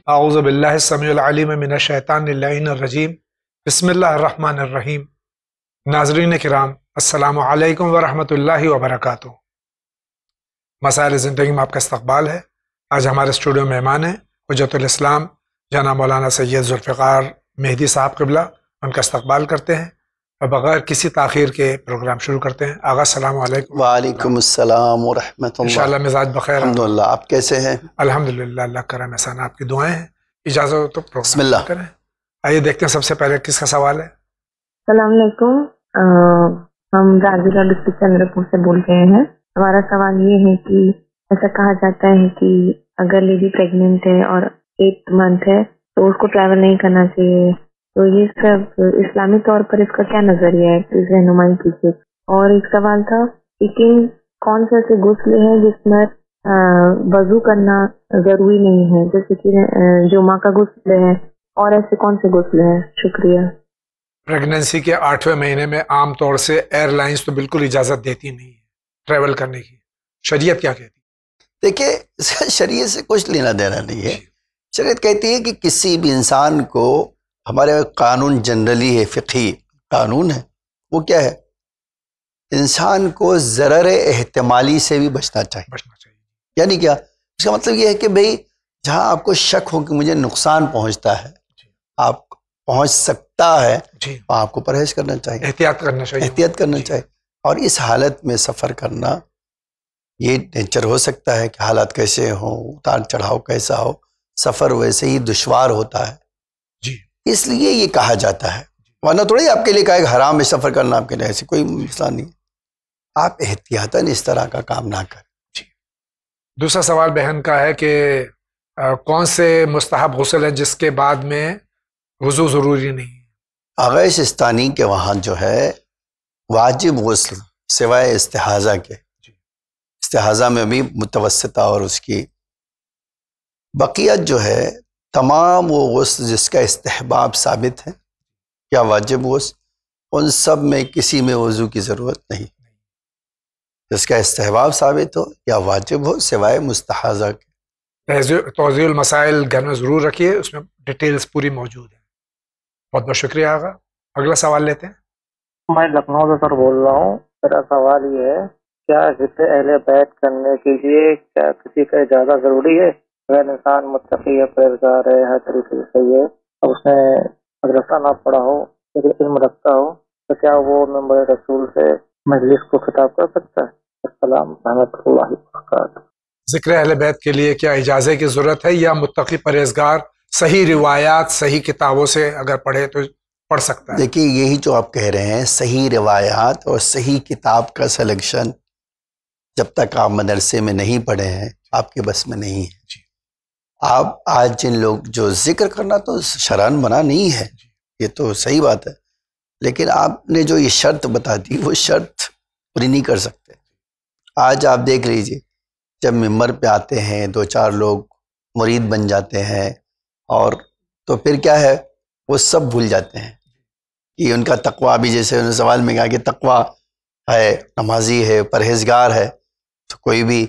اعوذ باللہ السمیع العلیم من الشیطان اللعین الرجیم بسم اللہ الرحمن الرحیم۔ ناظرین کرام، السلام علیکم ورحمۃ اللہ وبرکاتہ۔ مسائل زندگی میں آپ کا استقبال ہے۔ آج ہمارے اسٹوڈیو میں مہمان ہیں حجت الاسلام جناب مولانا سید ذوالفقار مہدی صاحب قبلہ۔ ان کا استقبال کرتے ہیں اور بغیر کسی تاخیر کے پروگرام شروع کرتے ہیں۔ آغا السلام علیکم۔ وعلیکم السلام ورحمۃ اللہ۔ انشاءاللہ مزاج بخیر۔ الحمدللہ، آپ کیسے ہیں؟ الحمدللہ، اللہ کرم احسان، آپ کی دعائیں ہیں۔ اجازت ہو تو بسم پروگرام اللہ کریں۔ آئیے دیکھتے ہیں سب سے پہلے کس کا سوال ہے۔ السلام علیکم، ہم راجولہ ڈسٹرکٹ چندر پور سے بول رہے ہیں۔ ہمارا سوال یہ ہے کہ ایسا کہا جاتا ہے کہ اگر لیڈی پریگننٹ ہے اور 8 منتھ ہے تو اس کو ٹریول نہیں کرنا چاہیے، تو یہ سب اسلامی طور پر اس کا کیا نظریہ ہے؟ پلیز رہنمائی کیجیے۔ اور ایک سوال تھا کہ کون سے ایسے غسل ہے جس میں وضو کرنا ضروری نہیں ہے، جیسے کہ جمعہ کا غسل ہے، اور ایسے کون سے غسل ہیں؟ شکریہ۔ پریگننسی کے 8ویں مہینے میں عام طور سے ایئر لائنز تو بالکل اجازت دیتی نہیں ہے ٹریول کرنے کی، شریعت کیا کہتی ہے؟ دیکھیے، شریعت سے کچھ لینا دینا نہیں ہے۔ شریعت کہتی ہے کہ کسی بھی انسان کو، ہمارے قانون جنرلی ہے، فقہی قانون ہے، وہ کیا ہے؟ انسان کو ضرر احتمالی سے بھی بچنا چاہیے۔ یعنی کیا؟ اس کا مطلب یہ ہے کہ بھئی جہاں آپ کو شک ہو کہ مجھے نقصان پہنچتا ہے، آپ پہنچ سکتا ہے، وہاں آپ کو پرہیز کرنا چاہیے، احتیاط کرنا چاہیے، احتیاط کرنا چاہیے۔ اور اس حالت میں سفر کرنا یہ نیچر ہو سکتا ہے کہ حالات کیسے ہوں، اتار چڑھاؤ کیسا ہو، سفر ویسے ہی دشوار ہوتا ہے، اس لیے یہ کہا جاتا ہے۔ ورنہ تھوڑی آپ کے لیے کہا کہ حرام ہے سفر کرنا، آپ کے لیے ایسی کوئی مسئلہ نہیں۔ آپ احتیاطاً اس طرح کا کام نہ کریں۔ دوسرا سوال بہن کا ہے کہ کون سے مستحب غسل ہے جس کے بعد میں وضو ضروری نہیں ہے؟ آغا سستانی کے وہاں جو ہے واجب غسل سوائے استحاضہ کے، استحاضہ میں بھی متوسطہ اور اس کی بقیت جو ہے، تمام وہ غسل جس کا استحباب ثابت ہے یا واجب غسل، ان سب میں کسی میں وضو کی ضرورت نہیں، جس کا استحباب ثابت ہو یا واجب ہو سوائے مستحاضہ کے۔ توضیح المسائل گھر میں ضرور رکھیے، اس میں ڈیٹیلز پوری موجود ہیں۔ بہت بہت شکریہ آغا۔ اگلا سوال لیتے ہیں۔ میں لکھنؤ سے سر بول رہا ہوں۔ میرا سوال یہ ہے، کیا ذکر اہل بیت کرنے کے لیے کیا کسی کا اجازت ضروری ہے؟ اگر انسان متقی ہے، پرہیزگار ہے، ہر طریقے سے صحیح ہے، اب اس نے مدرسہ نہ پڑھا ہو لیکن علم رکھتا ہو، تو کیا وہ ممبر رسول سے مجلس کو خطاب کر سکتا ہے؟ السلام رحمۃ اللہ وبرکاتہ۔ ذکر اہل بیت کے لیے کیا اجازت کی ضرورت ہے یا متقی پرہیزگار صحیح روایات صحیح کتابوں سے اگر پڑھے تو پڑھ سکتا ہے؟ دیکھیے، یہی جو آپ کہہ رہے ہیں، صحیح روایات اور صحیح کتاب کا سلیکشن جب تک آپ مدرسے میں نہیں پڑھے ہیں آپ کے بس میں نہیں ہے۔ آپ آج جن لوگ جو ذکر کرنا تو شرعاً منع نہیں ہے، یہ تو صحیح بات ہے، لیکن آپ نے جو یہ شرط بتا دی وہ شرط پوری نہیں کر سکتے۔ آج آپ دیکھ لیجئے، جب ممبر پہ آتے ہیں 2-4 لوگ مرید بن جاتے ہیں، اور تو پھر کیا ہے، وہ سب بھول جاتے ہیں کہ ان کا تقویٰ بھی، جیسے انہوں نے سوال میں کہا کہ تقویٰ ہے، نمازی ہے، پرہیزگار ہے، تو کوئی بھی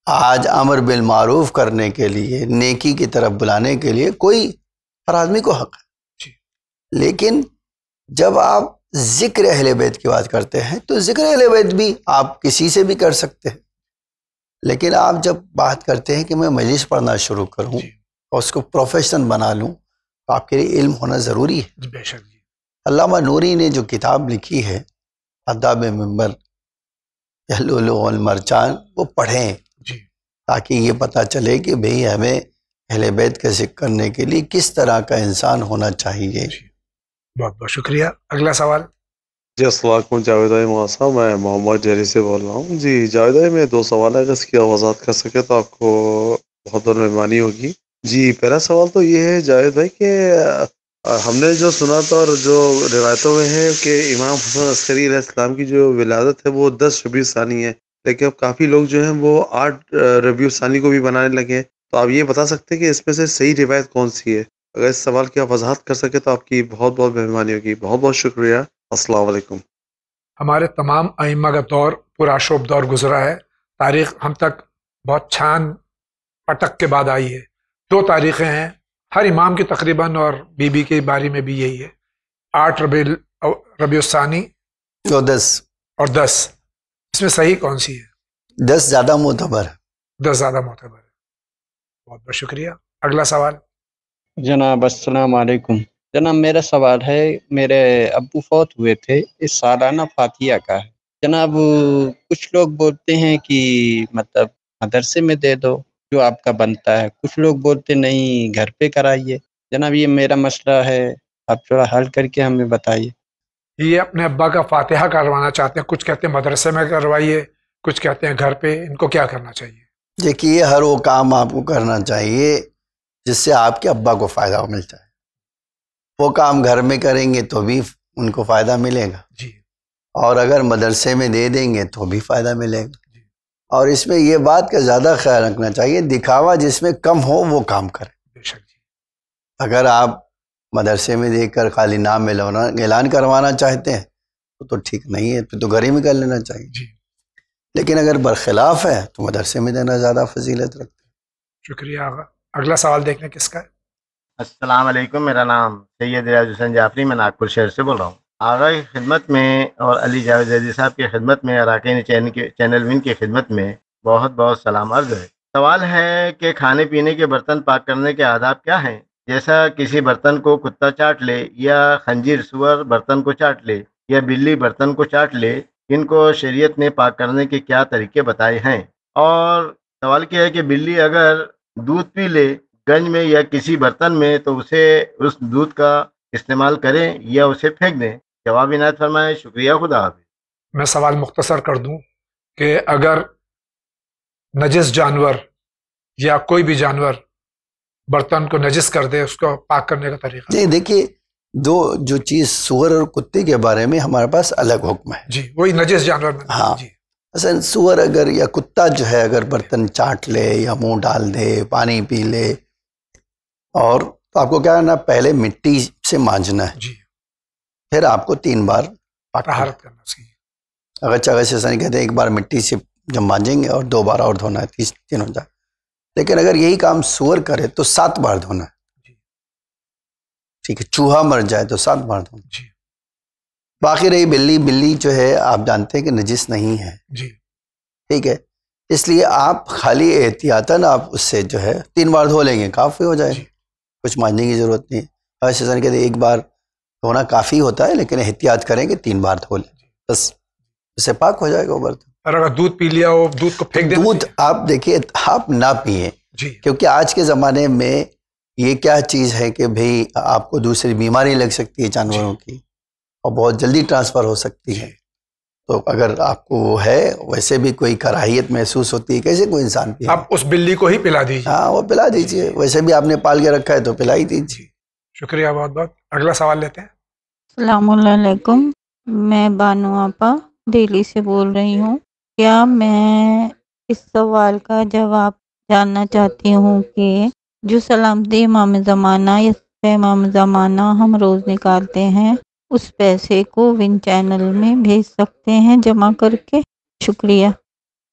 آج امر بالمعروف کرنے کے لیے، نیکی کی طرف بلانے کے لیے کوئی ہر آدمی کو حق ہے، لیکن جب آپ ذکر اہل بیت کی بات کرتے ہیں تو ذکر اہل بیت بھی آپ کسی سے بھی کر سکتے ہیں، لیکن آپ جب بات کرتے ہیں کہ میں مجلس پڑھنا شروع کروں اور اس کو پروفیشن بنا لوں، تو آپ کے لیے علم ہونا ضروری ہے۔ بے شک۔ علامہ نوری نے جو کتاب لکھی ہے آداب ممبر یا لؤلؤ والمرجان، وہ پڑھیں تاکہ یہ پتہ چلے کہ بھئی ہمیں اہل بیت کا ذکر کرنے کے لیے کس طرح کا انسان ہونا چاہیے۔ بہت بہت شکریہ۔ اگلا سوال۔ جی السلام علیکم جاوید بھائی محاسب، میں محمد جہری سے بول رہا ہوں۔ جی جاوید بھائی، میں 2 سوال ہے، اگر اس کی وضاحت کر سکے تو آپ کو بہت بہت مہربانی ہوگی۔ جی پہلا سوال تو یہ ہے جاوید بھائی کہ ہم نے جو سنا تھا اور جو روایتوں میں ہے کہ امام حسن عسکری علیہ السلام کی جو ولادت ہے وہ 10 ربیع ثانی ہے، لیکن اب کافی لوگ جو ہیں وہ 8 ربیع ثانی کو بھی بنانے لگے ہیں، تو آپ یہ بتا سکتے ہیں کہ اس میں سے صحیح روایت کون سی ہے؟ اگر اس سوال کی آپ وضاحت کر سکے تو آپ کی بہت بہت مہربانی ہوگی۔ بہت بہت شکریہ۔ السلام علیکم۔ ہمارے تمام ائمہ کا دور پورا شوب دور گزرا ہے، تاریخ ہم تک بہت چھان پٹک کے بعد آئی ہے۔ 2 تاریخیں ہیں ہر امام کی تقریباً اور بی بی کے بارے میں بھی یہی ہے 8 ربیع الثانی جو 10 اور 10، اس میں صحیح کون سی ہے؟ 10 زیادہ معتبر ہے. 10 زیادہ معتبر ہے. بہت بہت شکریہ. اگلا سوال. جناب السلام علیکم. جناب میرا سوال ہے، میرے ابو فوت ہوئے تھے، اس سالانہ فاتحہ کا ہے. جناب کچھ لوگ بولتے ہیں کہ مطلب مدرسے میں دے دو جو آپ کا بنتا ہے، کچھ لوگ بولتے نہیں گھر پہ کرائیے. جناب یہ میرا مسئلہ ہے، آپ تھوڑا حل کر کے ہمیں بتائیے. یہ اپنے ابا کا فاتحہ کروانا چاہتے ہیں، کچھ کہتے ہیں مدرسے میں کروائیے، کچھ کہتے ہیں گھر پہ. ان کو کیا کرنا چاہیے؟ دیکھیے ہر وہ کام آپ کو کرنا چاہیے جس سے آپ کے ابا کو فائدہ ملتا ہے. وہ کام گھر میں کریں گے تو بھی ان کو فائدہ ملے گا، جی. اور اگر مدرسے میں دے دیں گے تو بھی فائدہ ملے گا. جی. اور اس میں یہ بات کا زیادہ خیال رکھنا چاہیے، دکھاوا جس میں کم ہو وہ کام کریں. بے شک جی. اگر آپ مدرسے میں دے کر خالی نام میں اعلان کروانا چاہتے ہیں تو ٹھیک نہیں ہے، پھر تو گھر ہی میں کر لینا چاہیے. جی. لیکن اگر برخلاف ہے تو مدرسے میں دینا زیادہ فضیلت رکھتا ہے. شکریہ آغا. اگلا سوال دیکھنے کس کا ہے؟ السلام علیکم، میرا نام سید ریاض حسین جعفری، میں ناگپور شہر سے بول رہا ہوں. آغا کی خدمت میں اور علی جاوید زیدی صاحب کی خدمت میں، اراکین چینل ون کی خدمت میں بہت بہت سلام عرض ہے. سوال ہے کہ کھانے پینے کے برتن پاک کرنے کے آداب کیا ہیں؟ جیسا کسی برتن کو کتا چاٹ لے، یا خنزیر سور برتن کو چاٹ لے، یا بلی برتن کو چاٹ لے، ان کو شریعت نے پاک کرنے کے کیا طریقے بتائے ہیں؟ اور سوال کیا ہے کہ بلی اگر دودھ پی لے گنج میں یا کسی برتن میں تو اسے اس دودھ کا استعمال کریں یا اسے پھینک دیں؟ جواب عنایت فرمائیں. شکریہ. خدا حافظ. میں سوال مختصر کر دوں کہ اگر نجس جانور یا کوئی بھی جانور برتن کو نجس کر دے، اس کو پاک کرنے کا طریقہ. جی دیکھیے، جو چیز سور اور کتے کے بارے میں ہمارے پاس الگ حکم ہے. جی وہی نجس جانور میں. ہاں جی. مثلا سور اگر یا کتا جو ہے اگر برتن چاٹ لے یا منہ ڈال دے، پانی پی لے، اور تو آپ کو کیا کرنا، پہلے مٹی سے مانجنا ہے، جی. پھر آپ کو 3 بار طہارت کرنا چاہیے. اگر چاہے سے نہیں کہتے ایک بار مٹی سے جب مانجیں گے اور 2 بار اور دھونا ہے، 3 ہو جائے. لیکن اگر یہی کام سور کرے تو 7 بار دھونا ہے. جی. ٹھیک ہے، چوہا مر جائے تو 7 بار دھونا. جی. باقی رہی بلی جو ہے آپ جانتے ہیں کہ نجس نہیں ہے. جی. ٹھیک ہے، اس لیے آپ خالی احتیاطاً آپ اس سے جو ہے 3 بار دھو لیں گے، کافی ہو جائے گا. جی. کچھ مانجنے کی ضرورت نہیں ہے. ایسے کہتے ایک بار دھونا کافی ہوتا ہے، لیکن احتیاط کریں کہ 3 بار دھو لیں، بس اس سے پاک ہو جائے گا وہ برتن. اور اگر دودھ پی لیا ہو، دودھ کو پھینک دینا دودھ چاہیے. آپ دیکھیے آپ نہ پئیں، جی. کیونکہ آج کے زمانے میں یہ کیا چیز ہے کہ بھئی آپ کو دوسری بیماری لگ سکتی ہے جانوروں کی، اور بہت جلدی ٹرانسفر ہو سکتی ہے. تو اگر آپ کو وہ ہے، ویسے بھی کوئی کراہیت محسوس ہوتی ہے، کیسے کوئی انسان پی؟ آپ اس بلی کو ہی پلا دیجیے. ہاں وہ پلا دیجیے، ویسے بھی آپ نے پال کے رکھا ہے تو پلا ہی دیجیے. شکریہ بہت بہت. اگلا سوال لیتے ہیں. السلام علیکم، میں بانو آپا دہلی سے بول رہی ہوں. کیا میں اس سوال کا جواب جاننا چاہتی ہوں کہ جو سلامتی امام زمانہ یا امام زمانہ ہم روز نکالتے ہیں، اس پیسے کو ون چینل میں بھیج سکتے ہیں جمع کر کے؟ شکریہ.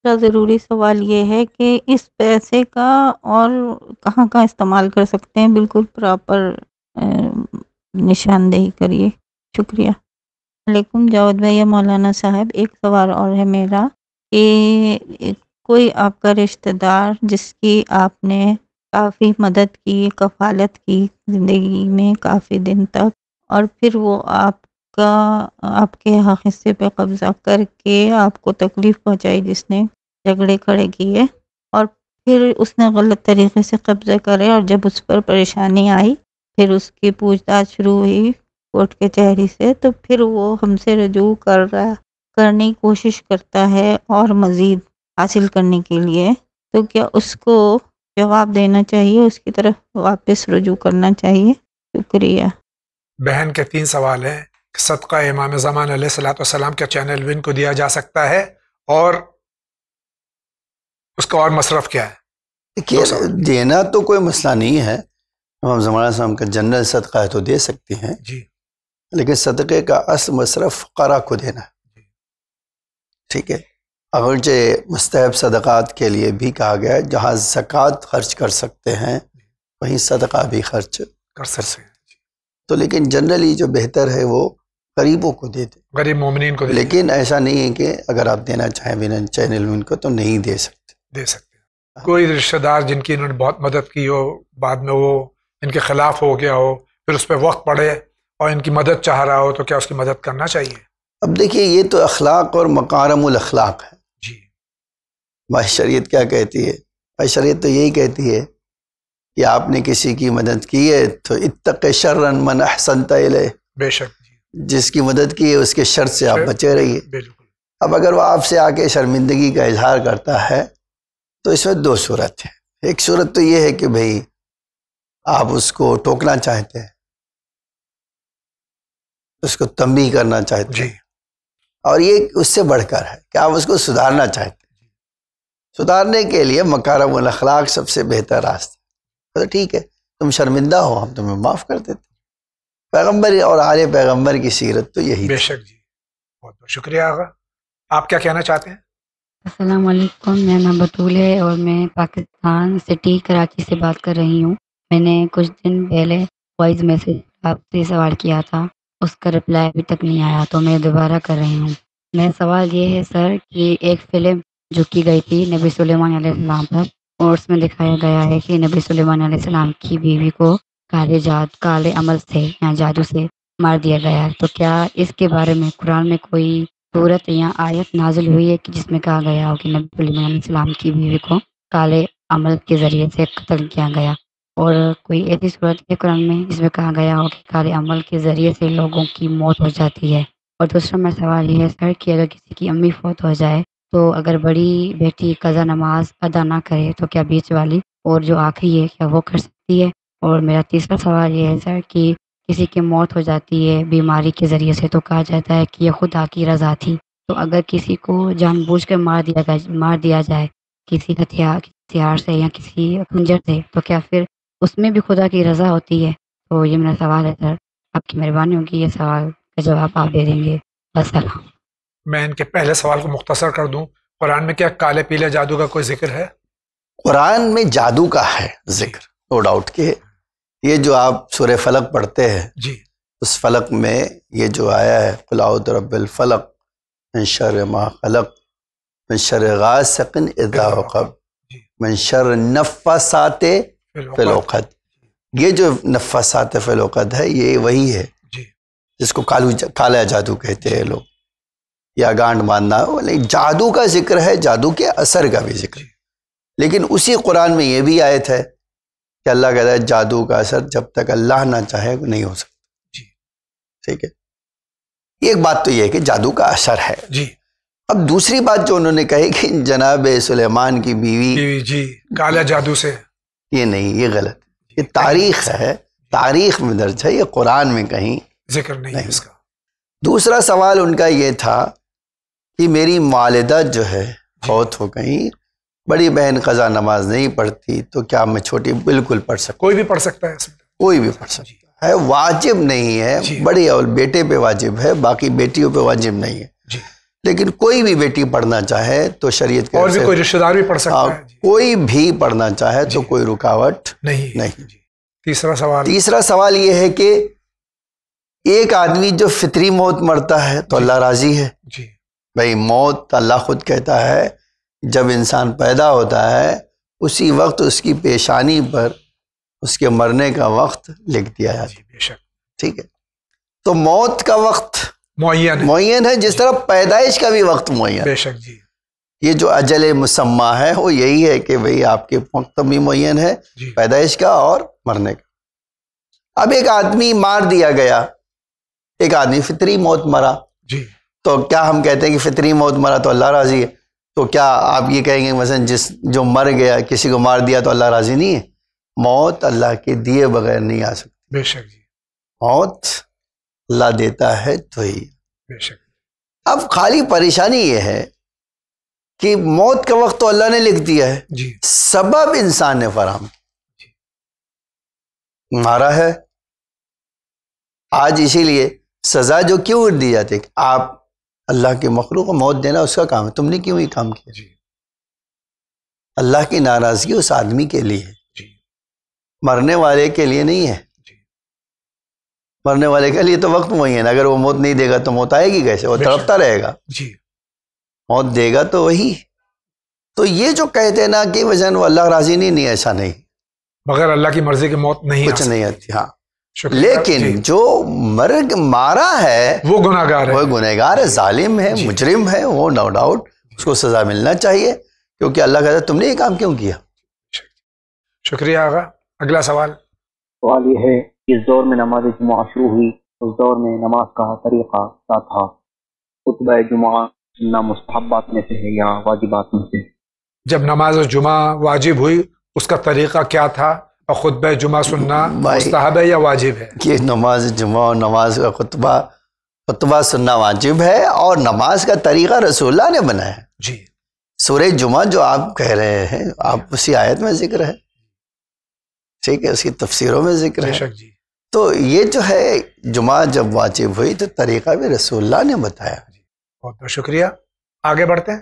ضروری سوال یہ ہے کہ اس پیسے کا اور کہاں کہاں استعمال کر سکتے ہیں، بالکل پراپر نشاندہی کریے. شکریہ. علیکم جاوید بھائی یا مولانا صاحب، ایک سوال اور ہے میرا کہ کوئی آپ کا رشتہ دار جس کی آپ نے کافی مدد کی، کفالت کی زندگی میں کافی دن تک، اور پھر وہ آپ کے حصے پہ قبضہ کر کے آپ کو تکلیف پہنچائی، جس نے جھگڑے کھڑے کیے، اور پھر اس نے غلط طریقے سے قبضہ کرے، اور جب اس پر پریشانی آئی، پھر اس کی پوچھ تاچھ شروع ہوئی کورٹ کے چہری سے، تو پھر وہ ہم سے رجوع کرنے کی کوشش کرتا ہے اور مزید حاصل کرنے کے لیے، تو کیا اس کو جواب دینا چاہیے، اس کی طرف واپس رجوع کرنا چاہیے؟ شکریہ. بہن کے 3 سوال ہیں کہ صدقہ امام زمان علیہ الصلوۃ والسلام کے چینل ون کو دیا جا سکتا ہے، اور اس کا اور مصرف کیا ہے؟ دیکھیے دینا تو کوئی مسئلہ نہیں ہے، امام زمانہ صاحب کا جنرل صدقہ ہے تو دے سکتے ہیں. جی. لیکن صدقے کا اصل مصرف فقراء کو دینا ہے. ٹھیک ہے، اگرچہ مستحب صدقات کے لیے بھی کہا گیا ہے جہاں زکوٰۃ خرچ کر سکتے ہیں وہیں صدقہ بھی خرچ کر سکتے ہیں. تو لیکن جنرلی جو بہتر ہے وہ غریبوں کو دیتے، غریب مومنین کو لیکن ایسا نہیں ہے کہ اگر آپ دینا چاہیں بنا چینل ان کو تو نہیں دے سکتے. دے سکتے ہیں. کوئی رشتہ دار جن کی انہوں نے بہت مدد کی ہو، بعد میں وہ ان کے خلاف ہو گیا ہو، پھر اس پہ وقت پڑے اور ان کی مدد چاہ رہا ہو، تو کیا اس کی مدد کرنا چاہیے؟ اب دیکھیے یہ تو اخلاق اور مکارم الاخلاق ہے. جی. ہماری شریعت کیا کہتی ہے؟ ہماری شریعت تو یہی کہتی ہے کہ آپ نے کسی کی مدد کی ہے تو اتق شرا من احسنت الیہ، بے شک. جس کی مدد کی ہے اس کے شر سے آپ بچے رہیے. بالکل. اب اگر وہ آپ سے آ کے شرمندگی کا اظہار کرتا ہے تو اس میں دو صورت ہے. ایک صورت تو یہ ہے کہ بھئی آپ اس کو ٹوکنا چاہتے ہیں، اس کو تنبیہ کرنا چاہتے ہیں، اور یہ اس سے بڑھ کر ہے کہ آپ اس کو سدھارنا چاہتے ہیں. سدھارنے کے لیے مکارم الاخلاق سب سے بہتر راستہ. تو ٹھیک ہے تم شرمندہ ہو، ہم تمہیں معاف کر دیتے. پیغمبر اور آل پیغمبر کی سیرت تو یہی. بے شک جی. بہت بہت شکریہ آغا. آپ کیا کہنا چاہتے ہیں؟ السلام علیکم، میرا نام بطول ہے اور میں پاکستان سٹی کراچی سے بات کر رہی ہوں. میں نے کچھ دن پہلے وائس میسج آپ سے سوال کیا تھا، اس کا رپلائی ابھی تک نہیں آیا تو میں دوبارہ کر رہی ہوں. میرا سوال یہ ہے سر کہ ایک فلم جو کی گئی تھی نبی سلیمان علیہ السلام پر، اور اس میں دکھایا گیا ہے کہ نبی سلیمان علیہ السلام کی بیوی کو کالے عمل سے یا جادو سے مار دیا گیا ہے. تو کیا اس کے بارے میں قرآن میں کوئی صورت یا آیت نازل ہوئی ہے کہ جس میں کہا گیا ہو کہ نبی سلیمان علیہ السلام کی بیوی کو کالے عمل کے ذریعے سے قتل کیا گیا؟ اور کوئی ایسی صورت ہے قرآن میں جس میں کہا گیا ہو کہ کالے عمل کے ذریعے سے لوگوں کی موت ہو جاتی ہے؟ اور دوسرا میرا سوال یہ ہے سر کہ اگر کسی کی امی فوت ہو جائے تو اگر بڑی بیٹی قضا نماز ادا نہ کرے تو کیا بیچ والی اور جو آخری ہے کیا وہ کر سکتی ہے؟ اور میرا تیسرا سوال یہ ہے سر کہ کسی کی موت ہو جاتی ہے بیماری کے ذریعے سے تو کہا جاتا ہے کہ یہ خدا کی رضا تھی. تو اگر کسی کو جان بوجھ کر مار دیا جائے کسی ہتھیار سے یا کسی خنجر سے تو کیا پھر اس میں بھی خدا کی رضا ہوتی ہے؟ تو یہ میرا سوال ہے سر، آپ کی مہربانی ہوگی یہ سوال کا جواب آپ دے دیں گے. السلام. میں ان کے پہلے سوال کو مختصر کر دوں. قرآن میں کیا کالے پیلے جادو کا کوئی ذکر ہے؟ قرآن میں جادو کا ہے ذکر، نو ڈاؤٹ کہ یہ جو آپ سورہ فلق پڑھتے ہیں جی، اس فلق میں یہ جو آیا ہے قل اعوذ برب الفلق من شر ما خلق من شر غاسق اذا وقب من شر النفاثات فی العقد. یہ جو نفاثات فی العقد ہے یہ وہی ہے جس کو کالا جادو کہتے ہیں لوگ، یا گانڈ باندھنا. جادو کا ذکر ہے، جادو کے اثر کا بھی ذکر ہے. لیکن اسی قرآن میں یہ بھی آیت ہے کہ اللہ کہتا ہے جادو کا اثر جب تک اللہ نہ چاہے نہیں ہو سکتا. ٹھیک ہے، ایک بات تو یہ ہے کہ جادو کا اثر ہے. جی. اب دوسری بات جو انہوں نے کہی کہ جناب سلیمان کی بیوی جی کالا جادو سے، یہ نہیں، یہ غلط. یہ تاریخ ہے، تاریخ میں درج ہے، یہ قرآن میں کہیں ذکر نہیں ہے اس کا. دوسرا سوال ان کا یہ تھا کہ میری والدہ جو ہے فوت ہو گئی، بڑی بہن قضا نماز نہیں پڑھتی تو کیا میں چھوٹی بالکل پڑھ سکتا؟ کوئی بھی پڑھ سکتا ہے اس میں، کوئی بھی پڑھ سکتا ہے، واجب نہیں ہے. بڑی اور بیٹے پہ واجب ہے، باقی بیٹیوں پہ واجب نہیں ہے. لیکن کوئی بھی بیٹی پڑھنا چاہے تو شریعت کے اور بھی کوئی رشتہ دار بھی پڑھ سکتا ہے. کوئی بھی پڑھنا چاہے تو کوئی رکاوٹ نہیں. تیسرا سوال یہ ہے کہ ایک آدمی جو فطری موت مرتا ہے تو اللہ راضی ہے. بھائی موت اللہ خود کہتا ہے جب انسان پیدا ہوتا ہے اسی وقت اس کی پیشانی پر اس کے مرنے کا وقت لکھ دیا جاتا ہے. ٹھیک ہے، تو موت کا وقت معین ہے جس طرح پیدائش کا بھی وقت معین. بے شک جی. یہ جو اجل مسمى ہے وہ یہی ہے کہ بھئی آپ کے وقت بھی معین ہے، پیدائش کا اور مرنے کا. اب ایک آدمی مار دیا گیا، ایک آدمی فطری موت مرا، تو کیا ہم کہتے ہیں کہ فطری موت مرا تو اللہ راضی ہے؟ تو کیا آپ یہ کہیں گے مثلا جو مر گیا کسی کو مار دیا تو اللہ راضی نہیں ہے؟ موت اللہ کے دیے بغیر نہیں آ سکتی. بے شک جی. موت اللہ دیتا ہے تو ہی. بے شک. اب خالی پریشانی یہ ہے کہ موت کا وقت تو اللہ نے لکھ دیا ہے، سبب انسان نے فراہم مارا ہے. آج اسی لیے سزا جو کیوں دی جاتی ہے کہ آپ اللہ کے مخلوق کو موت دینا اس کا کام ہے، تم نے کیوں یہ کام کیا؟ اللہ کی ناراضگی اس آدمی کے لیے مرنے والے کے لیے نہیں ہے. مرنے والے کے لیے تو وقت وہی ہے نا. اگر وہ موت نہیں دے گا تو موت آئے گی کیسے؟ وہ تڑپتا رہے گا. جی موت دے گا تو وہی. تو یہ جو کہتے ہیں نا کہ وجن وہ اللہ راضی نہیں، ایسا نہیں. بغیر اللہ کی مرضی کی موت نہیں کچھ نہیں آتی. ہاں شکریہ. لیکن جو مارا ہے وہ گناہگار ہے، وہ گنہگار ہے، ظالم ہے، مجرم ہے، وہ نو ڈاؤٹ اس کو سزا ملنا چاہیے، کیونکہ اللہ کہتا ہے تم نے یہ کام کیوں کیا. شکریہ آغا. اگلا سوال. سوال یہ ہے، اس دور میں نماز جمعہ شروع ہوئی، اس دور میں نماز کا طریقہ کیا تھا؟ خطبہ جمعہ سننا مستحبات میں سے ہے یا واجبات میں سے؟ جب نماز جمعہ واجب ہوئی اس کا طریقہ کیا تھا، اور خطبہ جمعہ سننا مستحب ہے یا واجب ہے؟ کہ نماز جمعہ اور نماز کا خطبہ سننا واجب ہے، اور نماز کا طریقہ رسول اللہ نے بنایا ہے. جی سورہ جمعہ جو آپ کہہ رہے ہیں، آپ اسی آیت میں ذکر ہے، ٹھیک ہے، اس کی تفسیروں میں ذکر ہے. جی تو یہ جو ہے جمعہ جب واجب ہوئی تو طریقہ بھی رسول اللہ نے بتایا. بہت بہت شکریہ. آگے بڑھتے ہیں.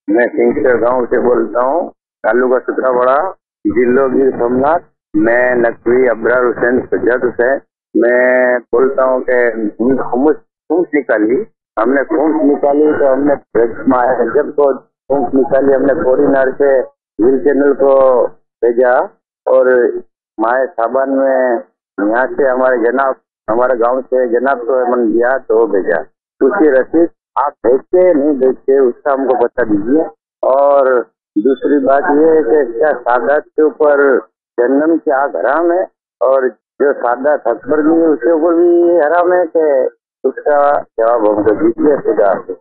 میں سنگسر گاؤں سے بولتا ہوں، تعلقہ سترہ بڑا، ضلع گیر سومناتھ. میں نقوی ابرار حسین سجاد حسین. میں بولتا ہوں کہ خمس نکالی، ہم نے خمس نکالی تو ہم نے جب کو خمس نکالی ہم نے فوری نار سے ویل چینل کو بھیجا، اور ماہ صابان میں یہاں سے ہمارے گاؤں سے جناب کو من دیا تو وہ بھیجا. اس کی رسید آپ دیکھتے نہیں دیکھتے اس کا ہم کو بتا دیجیے. اور دوسری بات یہ ہے کہ کیا سادات کے اوپر جہنم کی آگ حرام ہے، اور جو سادات اکبر بھی ہے اس کے اوپر بھی حرام ہے، کہ اس کا جواب ہم کو دیجیے. خدا حافظ.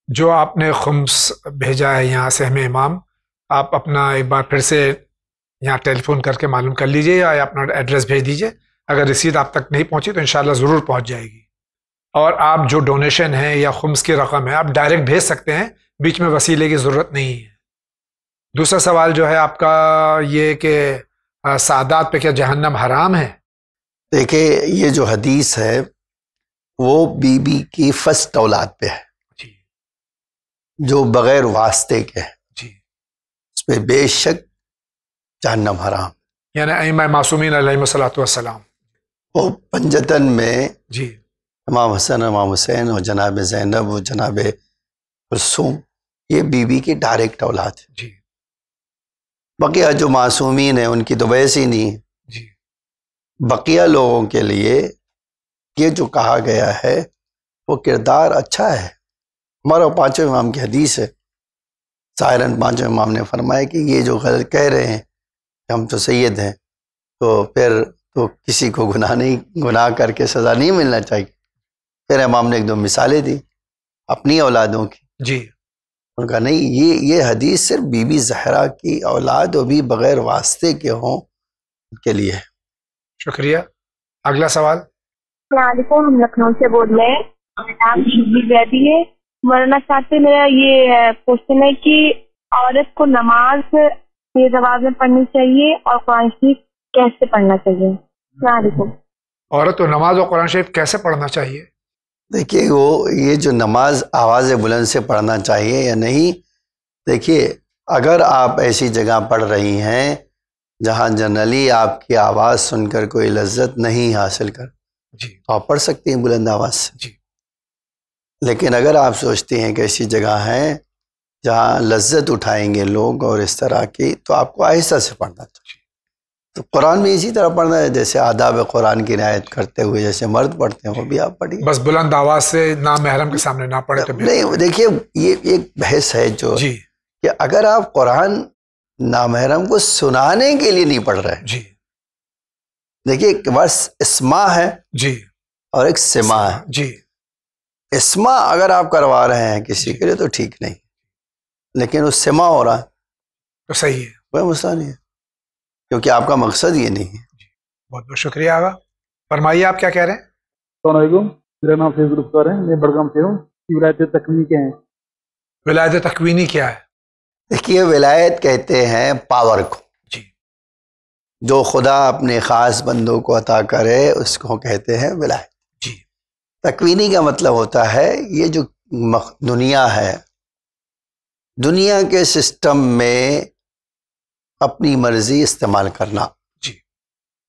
جو آپ نے خمس بھیجا ہے یہاں سے ہمیں امام، آپ اپنا ایک بار پھر سے یہاں ٹیلی فون کر کے معلوم کر لیجئے یا اپنا ایڈریس بھیج دیجئے. اگر رسید آپ تک نہیں پہنچی تو انشاءاللہ ضرور پہنچ جائے گی. اور آپ جو ڈونیشن ہے یا خمس کی رقم ہے آپ ڈائریکٹ بھیج سکتے ہیں، بیچ میں وسیلے کی ضرورت نہیں ہے. دوسرا سوال جو ہے آپ کا یہ کہ سادات پہ کیا جہنم حرام ہے؟ دیکھیں یہ جو حدیث ہے وہ بی بی کی فرسٹ اولاد پہ ہے، جی جو بغیر واسطے کے ہے، جی اس پہ بے شک جہنم حرام. یعنی ائمہ معصومین علیہ الصلوۃ والسلام، وہ پنجتن میں جی امام حسن، امام حسین اور جناب زینب اور جناب کلثوم، یہ بی بی کی ڈائریکٹ اولاد ہے. جی بقیہ جو معصومین ہیں ان کی تو ویسے ہی نہیں ہے. جی بقیہ لوگوں کے لیے یہ جو کہا گیا ہے وہ کردار اچھا ہے. ہمارا پانچوں امام کی حدیث ہے، سائرن پانچوں امام نے فرمایا کہ یہ جو غلط کہہ رہے ہیں کہ ہم تو سید ہیں، تو پھر تو کسی کو گناہ کر کے سزا نہیں ملنا چاہیے. پھر امام نے ایک دو مثالیں دی اپنی اولادوں کی. جی ان کا نہیں، یہ حدیث صرف بی بی زہرا کی اولاد وہ بھی بغیر واسطے کے ہوں ان کے لیے ہے. شکریہ. اگلا سوال. السلام علیکم، ہم لکھنؤ سے بول رہے ہیں، میرا نام شبلی زیدی ہے. مولانا صاحب سے میرا یہ کوشچن ہے کہ عورت کو نماز تیز آواز میں پڑھنی چاہیے اور قرآن شریف کیسے پڑھنا چاہیے؟ السلام علیکم. عورت کو نماز اور قرآن شریف کیسے پڑھنا چاہیے؟ دیکھیے یہ جو نماز آواز بلند سے پڑھنا چاہیے یا نہیں، دیکھیے اگر آپ ایسی جگہ پڑھ رہی ہیں جہاں جنرلی آپ کی آواز سن کر کوئی لذت نہیں حاصل کر، جی تو آپ پڑھ سکتی ہیں بلند آواز سے. جی لیکن اگر آپ سوچتے ہیں کہ ایسی جگہ ہے جہاں لذت اٹھائیں گے لوگ اور اس طرح کی، تو آپ کو آہستہ سے پڑھنا چاہیے. تو قرآن بھی اسی طرح پڑھنا ہے، جیسے آداب قرآن کی رعایت کرتے ہوئے جیسے مرد پڑھتے ہیں وہ بھی آپ پڑھیے. بس بلند آواز سے نامحرم کے سامنے نہ پڑھے تو نہیں، دیکھیے یہ ایک بحث ہے جو جی کہ اگر آپ قرآن نامحرم کو سنانے کے لیے نہیں پڑھ رہے، جی دیکھیے ایک بس اسما ہے جی اور ایک سما ہے. جی اسما اگر آپ کروا رہے ہیں کسی کے لیے تو ٹھیک نہیں، لیکن اس سما ہو رہا ہے تو صحیح ہے، کوئی مسئلہ نہیں ہے، کیونکہ آپ کا مقصد یہ نہیں ہے. بہت بہت شکریہ. آگا فرمائیے، آپ کیا کہہ رہے ہیں؟ السلام علیکم، میرا نام فیض گفتار ہے، میں بڑگام سے ہوں. ولایت تکوینی کیا ہیں؟ ولایت تکوینی کیا ہے؟ دیکھیے ولایت کہتے ہیں پاور کو، جی جو خدا اپنے خاص بندوں کو عطا کرے اس کو کہتے ہیں ولایت. جی تکوینی کا مطلب ہوتا ہے یہ جو دنیا ہے، دنیا کے سسٹم میں اپنی مرضی استعمال کرنا. جی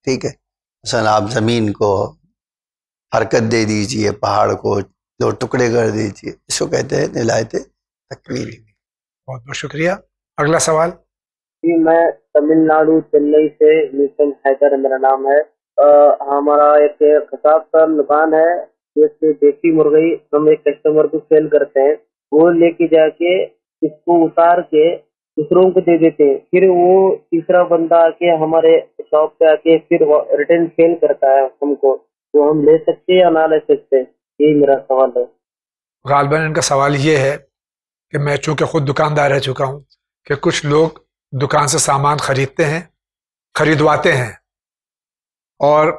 ٹھیک ہے. مثلا آپ زمین کو حرکت دے دیجئے، پہاڑ کو 2 ٹکڑے کر دیجئے، اس کو کہتے ہیں ولایت تکمیلی. بہت بہت شکریہ. اگلا سوال. جی میں تمل ناڈو چنئی سے نیتن حیدر میرا نام ہے. ہمارا ایک خطاب کا دکان ہے جس سے دیسی مرغی ہم ایک کسٹمر کو سیل کرتے ہیں، وہ لے کے جا کے اس کو اتار کے دوسروں کو دے دیتے ہیں، پھر وہ تیسرا بندہ آ کے ہمارے شاپ پہ آ کے پھر ریٹرن سیل کرتا ہے ہم کو، تو ہم لے سکتے یا نہ لے سکتے؟ یہی میرا سوال ہے. غالباً ان کا سوال یہ ہے کہ میں چونکہ خود دکاندار رہ چکا ہوں کہ کچھ لوگ دکان سے سامان خریدتے ہیں، خریدواتے ہیں، اور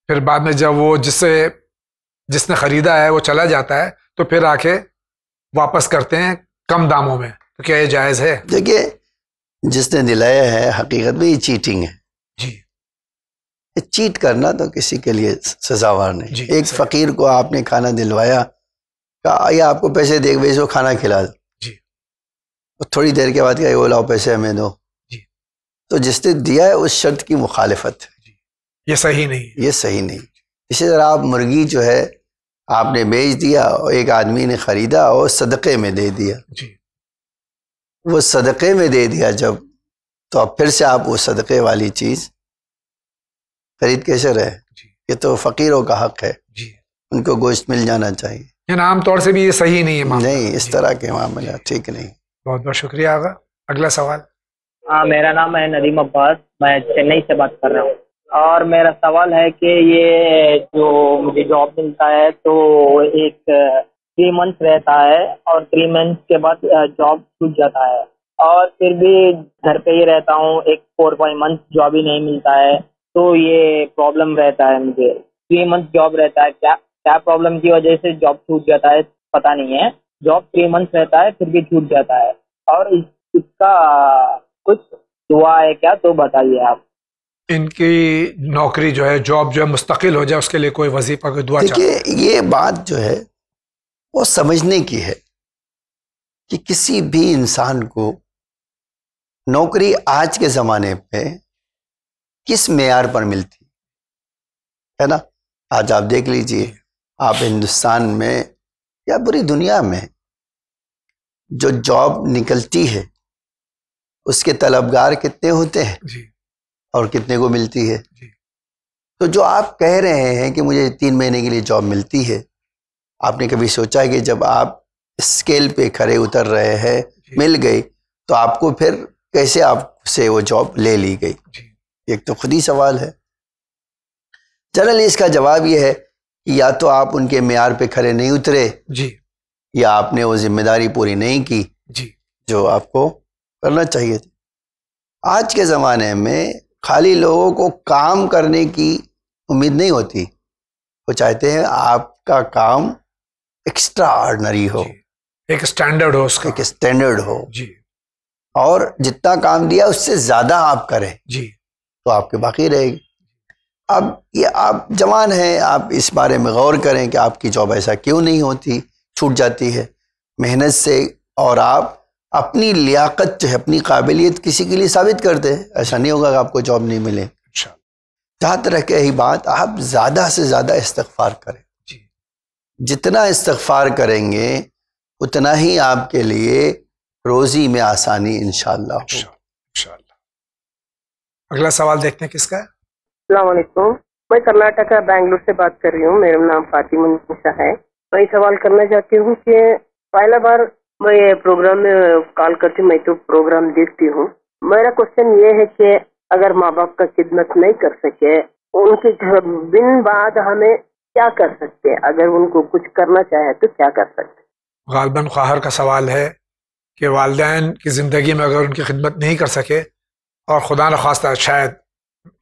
پھر بعد میں جب وہ جس نے خریدا ہے وہ چلا جاتا ہے تو پھر آ کے واپس کرتے ہیں کم داموں میں. تو کیا یہ جائز ہے؟ دیکھیے جس نے دلایا ہے حقیقت میں یہ چیٹنگ ہے. جی. یہ چیٹ کرنا تو کسی کے لیے سزاوار نہیں. جی ایک فقیر کو آپ نے کھانا دلوایا، کہا یا آپ کو پیسے دے کے کھانا کھلا دو. جی. تھوڑی دیر کے بعد کہا وہ لاؤ پیسے ہمیں دو. جی. تو جس نے دیا ہے اس شرط کی مخالفت ہے. جی. یہ صحیح نہیں. یہ صحیح نہیں. اسی طرح آپ مرغی جو ہے آپ نے بیچ دیا اور ایک آدمی نے خریدا اور صدقے میں دے دیا. جی. وہ صدقے میں دے دیا جب، تو اب پھر سے آپ وہ صدقے والی چیز خرید کیسے رہے؟ جی. یہ تو فقیروں کا حق ہے. جی. ان کو گوشت مل جانا چاہیے. یعنی عام طور سے بھی یہ صحیح نہیں ہے معاملہ. نہیں، اس طرح کے معاملہ ٹھیک نہیں. بہت بہت شکریہ آغا. اگلا سوال. میرا نام ہے ندیم عباس، میں چنئی سے بات کر رہا ہوں، اور میرا سوال ہے کہ یہ جو مجھے جاب ملتا ہے تو ایک 3 منتھ رہتا ہے اور 3 منتھ کے بعد جاب چھوٹ جاتا ہے، اور پھر بھی گھر پہ ہی رہتا ہوں، ایک 4-5 منتھ جاب ہی نہیں ملتا ہے، تو یہ پرابلم رہتا ہے مجھے. 3 منتھ جاب رہتا ہے، کیا پرابلم کی وجہ سے جاب چھوٹ جاتا ہے پتہ نہیں ہے. جاب 3 منتھ رہتا ہے پھر بھی چھوٹ جاتا ہے، اور اس کا کچھ دعا ہے کیا تو بتائیے آپ. ان کی نوکری جو ہے، جاب جو ہے مستقل ہو جائے، اس کے لیے کوئی وظیفہ کوئی دعا چاہیے. دیکھیے یہ بات جو ہے وہ سمجھنے کی ہے کہ کسی بھی انسان کو نوکری آج کے زمانے پہ کس معیار پر ملتی ہے نا. آج آپ دیکھ لیجئے، آپ ہندوستان میں یا پوری دنیا میں جو جاب نکلتی ہے اس کے طلبگار کتنے ہوتے ہیں جی. اور کتنے کو ملتی ہے. جی. تو جو آپ کہہ رہے ہیں کہ مجھے 3 مہینے کے لیے جاب ملتی ہے، آپ نے کبھی سوچا کہ جب آپ اسکیل پہ کھڑے اتر رہے ہیں مل گئی تو آپ کو پھر کیسے آپ سے وہ جاب لے لی گئی؟ ایک تو خود ہی سوال ہے. جنرلی اس کا جواب یہ ہے کہ یا تو آپ ان کے معیار پہ کھڑے نہیں اترے، جی، یا آپ نے وہ ذمہ داری پوری نہیں کی جی، جو آپ کو کرنا چاہیے تھی. آج کے زمانے میں خالی لوگوں کو کام کرنے کی امید نہیں ہوتی، وہ چاہتے ہیں آپ کا کام ایکسٹرا آرڈنری ہو، ایک سٹینڈرڈ ہو، اس کا ایک سٹینڈرڈ ہو، جی، اور جتنا کام دیا اس سے زیادہ آپ کریں جی، تو آپ کے باقی رہے گی. اب یہ آپ جوان ہیں، آپ اس بارے میں غور کریں کہ آپ کی جاب ایسا کیوں نہیں ہوتی، چھوٹ جاتی ہے محنت سے، اور آپ اپنی لیاقت جو ہے، اپنی قابلیت کسی کے لیے ثابت کر دیں. ایسا نہیں ہوگا کہ آپ کو جاب نہیں ملے. جہاں تک رہی بات، آپ زیادہ سے زیادہ استغفار کریں. جتنا استغفار کریں گے اتنا ہی آپ کے لیے روزی میں آسانی انشاءاللہ ہوگی. اگلا سوال دیکھتے ہیں کس کا ہے. السلام علیکم، میں کرناٹکا بنگلور سے بات کر رہی ہوں. میرا نام فاطمہ نسا ہے. میں سوال کرنا چاہتی ہوں کہ پہلا بار میں یہ پروگرام میں کال کرتی ہوں، میں تو پروگرام دیکھتی ہوں. میرا کوشچن یہ ہے کہ اگر ماں باپ کا خدمت نہیں کر سکے، ان کے بن بعد ہمیں کیا کر سکتے ہیں؟ اگر ان کو کچھ کرنا چاہے تو کیا کر سکتے؟ غالباً خواہر کا سوال ہے کہ والدین کی زندگی میں اگر ان کی خدمت نہیں کر سکے اور خدا نخواستہ شاید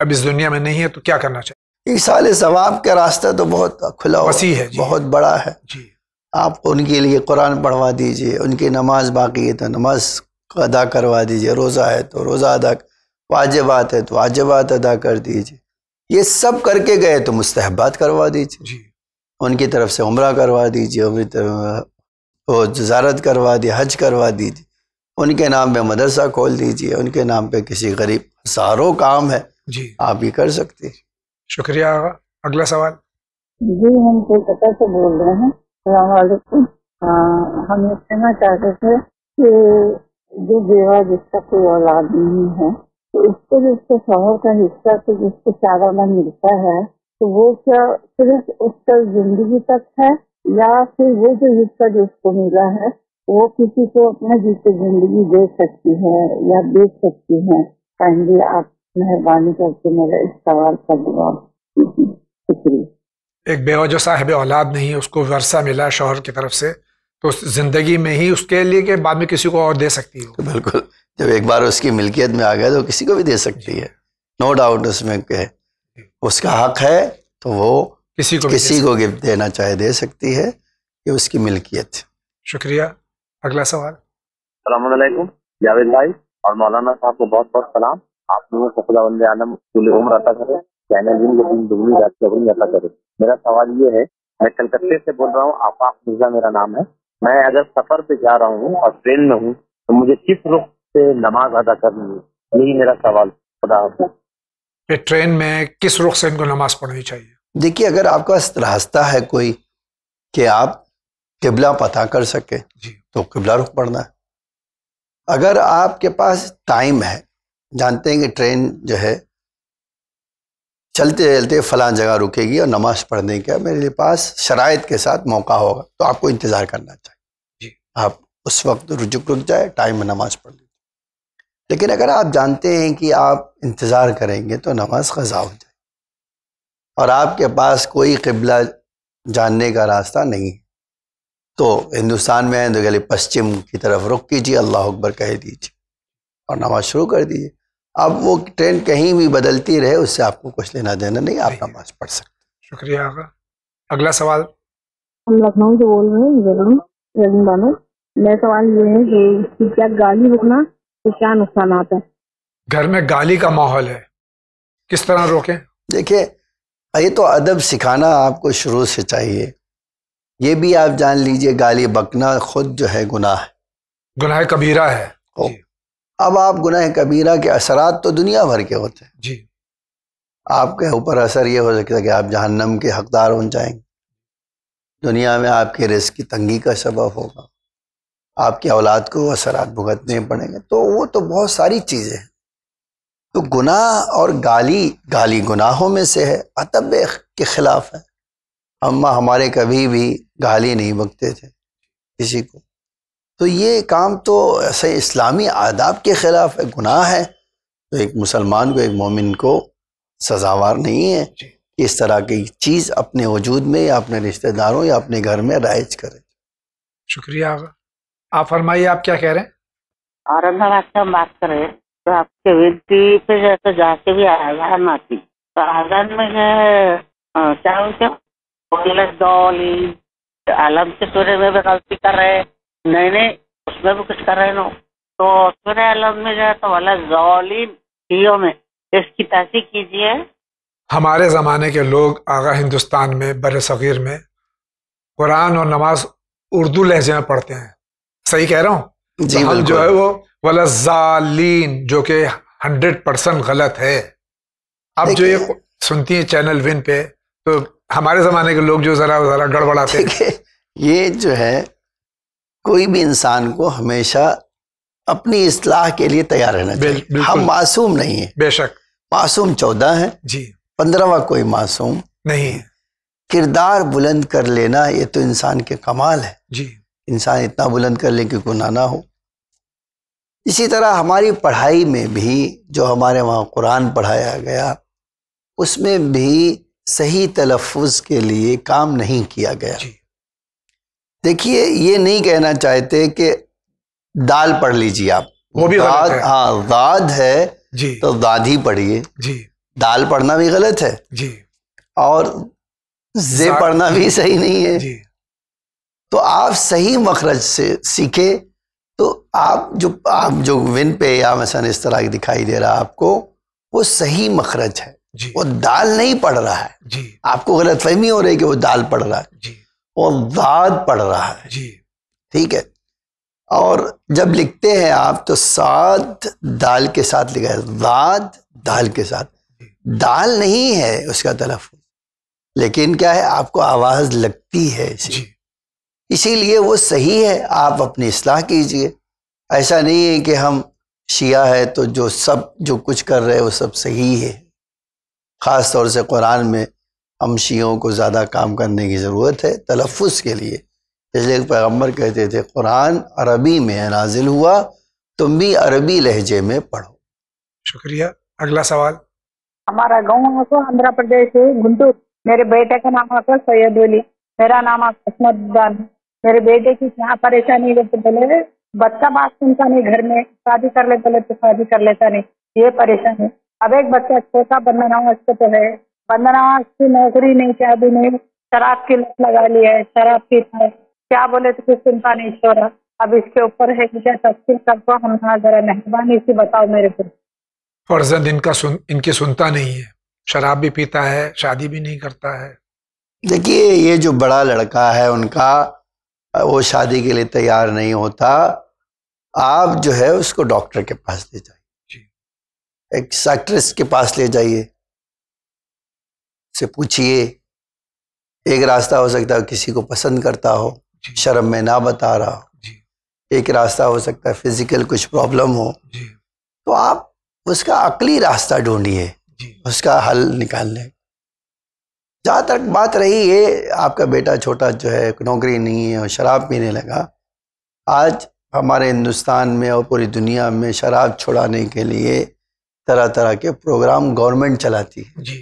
اب اس دنیا میں نہیں ہے تو کیا کرنا چاہیے؟ ایصال ثواب کا راستہ تو بہت کھلا ہوا وسیع ہے، بہت بڑا ہے. جی. آپ ان کے لیے قرآن پڑھوا دیجئے، ان کی نماز باقی ہے تو نماز ادا کروا دیجئے، روزہ ہے تو روزہ ادا، واجبات ہے تو واجبات ادا کر دیجئے. یہ سب کر کے گئے تو مستحبات کروا دیجئے. جی. ان کی طرف سے عمرہ کروا دیجئے، زیارت کروا دیجئے، حج کروا دیجئے، ان کے نام پہ مدرسہ کھول دیجئے، ان کے نام پہ کسی غریب، ہزاروں کام ہے جی. آپ یہ کر سکتے. شکریہ آغا. اگلا سوال. جی ہم کولکتہ سے بول رہے ہیں. السلام علیکم. ہم یہ کہنا چاہتے تھے کہ جو بیوہ جس کا کوئی اولاد نہیں ہے تو اس کو جو اس کے شوہر کا حصہ تو جس کو سالانہ ملتا ہے تو وہ کیا صرف اس کا زندگی تک ہے یا پھر وہ جو حصہ جو اس کو ملا ہے وہ کسی کو اپنے جیتے زندگی دے سکتی ہے یا بیچ سکتی ہے؟ کائنڈلی آپ مہربانی کر کے میرا اس سوال کا جواب دیجیے. شکریہ. ایک بیوہ جو صاحب اولاد نہیں ہے اس کو ورثہ ملا شوہر کی طرف سے تو زندگی میں ہی اس کے لیے کہ بعد میں کسی کو اور دے سکتی ہو؟ بالکل، جب ایک بار اس کی ملکیت میں آ گیا تو کسی کو بھی دے سکتی ہے. نو ڈاؤٹ اس میں کہ اس کا حق ہے تو وہ کسی کو گفٹ دینا چاہے دے سکتی ہے کہ اس کی ملکیت. شکریہ. اگلا سوال. السلام علیکم جاوید بھائی اور مولانا صاحب کو بہت بہت سلام. آپ لوگوں کو خدا وند عالم طول عمر عطا کرے، چینل ان دگنی رات چگنی عطا کرے. میرا سوال یہ ہے، میں کلکتے سے بول رہا ہوں، آفاق مرزا میرا نام ہے. میں اگر سفر پہ جا رہا ہوں اور ٹرین میں ہوں تو مجھے کس رخ سے نماز ادا کرنی ہے؟ یہی میرا سوال. خدا حافظ. کہ ٹرین میں کس رخ سے ان کو نماز پڑھنی چاہیے؟ دیکھیے، اگر آپ کا راستہ ہے کوئی کہ آپ قبلہ پتہ کر سکے تو قبلہ رخ پڑھنا ہے. اگر آپ کے پاس ٹائم ہے، جانتے ہیں کہ ٹرین جو ہے چلتے چلتے فلاں جگہ رکے گی اور نماز پڑھنے کا میرے پاس شرائط کے ساتھ موقع ہوگا تو آپ کو انتظار کرنا چاہیے. آپ اس وقت رک جائے، ٹائم میں نماز پڑھ لیجیے. لیکن اگر آپ جانتے ہیں کہ آپ انتظار کریں گے تو نماز قضا ہو جائے اور آپ کے پاس کوئی قبلہ جاننے کا راستہ نہیں ہے تو ہندوستان میں ہے تو پشچم کی طرف رخ کیجیے، اللہ اکبر کہہ دیجیے اور نماز شروع کر دیجیے. اب وہ ٹرین کہیں بھی بدلتی رہے اس سے آپ کو کچھ لینا دینا نہیں، آپ نماز پڑھ سکتے. شکریہ آقا. اگلا سوال. ہم لکھنؤ سے بول رہے ہیں بانو. میرا سوال یہ ہے کہ کیا گالی روکنا تو کیا نقصانات ہیں؟ گھر میں گالی کا ماحول ہے، کس طرح روکیں؟ دیکھیں، یہ تو ادب سکھانا آپ کو شروع سے چاہیے. یہ بھی آپ جان لیجئے گالی بکنا خود جو ہے گناہ ہے، گناہ کبیرہ ہے. اب آپ گناہ کبیرہ کے اثرات تو دنیا بھر کے ہوتے ہیں. جی. آپ کے اوپر اثر یہ ہو سکتا ہے کہ آپ جہنم کے حقدار ہو جائیں گے. دنیا میں آپ کے رزق کی تنگی کا سبب ہوگا، آپ کی اولاد کو اثرات بھگتنے پڑیں گے. تو وہ تو بہت ساری چیزیں ہیں. تو گناہ اور گالی گناہوں میں سے ہے، ادب کے خلاف ہے. ہمارے کبھی بھی گالی نہیں بکتے تھے کسی کو. تو یہ کام تو ایسے اسلامی آداب کے خلاف ہے، گناہ ہے. تو ایک مسلمان کو، ایک مومن کو سزاوار نہیں ہے کہ اس طرح کی چیز اپنے وجود میں یا اپنے رشتہ داروں یا اپنے گھر میں رائج کرے. شکریہ آقا. آپ فرمائیے، آپ کیا کہہ رہے ہیں؟ اورنگ آباد سے ہم بات کر رہے ہیں. تو آپ کے ودی پہ جو ہے تو جا کے بھی آزان آتی تو آزان میں جو ہے کیا ہوتا عالم کے سورے میں بھی غلطی کر رہے، نہیں اس میں بھی کچھ کر رہے نا. تو سورہ عالم میں جو ہے تو ظالم میں اس کی تحقیق کیجیے. ہمارے زمانے کے لوگ آغا ہندوستان میں بر صغیر میں قرآن اور نماز اردو لہجے میں پڑھتے ہیں. صحیح کہہ رہا ہوں؟ جی ہم جو ہے وہ ولزالین جو کہ 100% غلط ہے. اب جو یہ سنتی ہیں چینل ون پہ تو ہمارے زمانے کے لوگ جو ذرا گڑبڑاتے ہیں. یہ جو ہے کوئی بھی انسان کو ہمیشہ اپنی اصلاح کے لیے تیار رہنا چاہیے. ہم معصوم نہیں ہیں، بے شک. معصوم 14 ہیں، جی 15واں کوئی معصوم نہیں. کردار بلند کر لینا یہ تو انسان کے کمال ہے. جی. انسان اتنا بلند کر لے کہ گناہ نہ ہو. اسی طرح ہماری پڑھائی میں بھی جو ہمارے وہاں قرآن پڑھایا گیا اس میں بھی صحیح تلفظ کے لیے کام نہیں کیا گیا. دیکھیے، یہ نہیں کہنا چاہتے کہ دال پڑھ لیجیے آپ، وہ بھی غلط ہے. ہاں داد ہے جی تو داد ہی پڑھیے. جی. دال پڑھنا بھی غلط ہے. جی. اور زے پڑھنا بھی صحیح نہیں ہے. جی. تو آپ صحیح مخرج سے سیکھے تو آپ جو ون پہ یا مثلا اس طرح دکھائی دے رہا آپ کو وہ صحیح مخرج ہے. جی. وہ دال نہیں پڑھ رہا ہے. جی. آپ کو غلط فہمی ہو رہی ہے کہ وہ دال پڑھ رہا ہے. جی. وہ داد پڑھ رہا ہے. جی. ٹھیک ہے. اور جب لکھتے ہیں آپ تو ساد دال کے ساتھ لکھا ہے، داد دال کے ساتھ. دال نہیں ہے اس کا تلفظ، لیکن کیا ہے آپ کو آواز لگتی ہے اسی لیے وہ صحیح ہے. آپ اپنی اصلاح کیجئے. ایسا نہیں ہے کہ ہم شیعہ ہے تو جو کچھ کر رہے وہ سب صحیح ہے. خاص طور سے قرآن میں ہم شیعوں کو زیادہ کام کرنے کی ضرورت ہے تلفظ کے لیے. اس لیے پیغمبر کہتے تھے قرآن عربی میں نازل ہوا، تم بھی عربی لہجے میں پڑھو. شکریہ. اگلا سوال. ہمارا گاؤں کو آندھرا پردیش ہے گنٹور. میرے بیٹے کا نام آتا سید ولی، میرا نام عصمت دان. میرے بیٹے کی کیا پریشانی ہے تو بولے بچہ بات سنتا نہیں، گھر میں شادی کر لے بولے تو شادی کر لیتا نہیں، یہ پریشانی. اب ایک بچہ چھوٹا بندناواز کو تو ہے، بندناواز کی نوکری نہیں، شادی نہیں، شراب کی لت لگا لی ہے، شراب پیتا ہے، کیا بولے تو کچھ سنتا نہیں چھوڑا. اب اس کے اوپر ہے کہ کیا تفصیل کر کو ہم ذرا مہربانی سے بتاؤ میرے کو. فرزند ان کی سنتا نہیں ہے، شراب بھی پیتا ہے، شادی بھی نہیں کرتا ہے. دیکھیے یہ جو بڑا لڑکا ہے ان کا وہ شادی کے لیے تیار نہیں ہوتا. آپ جو ہے اس کو ڈاکٹر کے پاس لے جائیے، ایک سائکٹرسٹ کے پاس لے جائیے، سے پوچھئے. ایک راستہ ہو سکتا ہے کسی کو پسند کرتا ہو، شرم میں نہ بتا رہا ہو. ایک راستہ ہو سکتا ہے فزیکل کچھ پرابلم ہو. تو آپ اس کا عقلی راستہ ڈھونڈیے، اس کا حل نکالنے. جہاں تک بات رہی ہے آپ کا بیٹا چھوٹا جو ہے نوکری نہیں ہے اور شراب پینے لگا، آج ہمارے ہندوستان میں اور پوری دنیا میں شراب چھڑانے کے لیے طرح طرح کے پروگرام گورنمنٹ چلاتی ہے.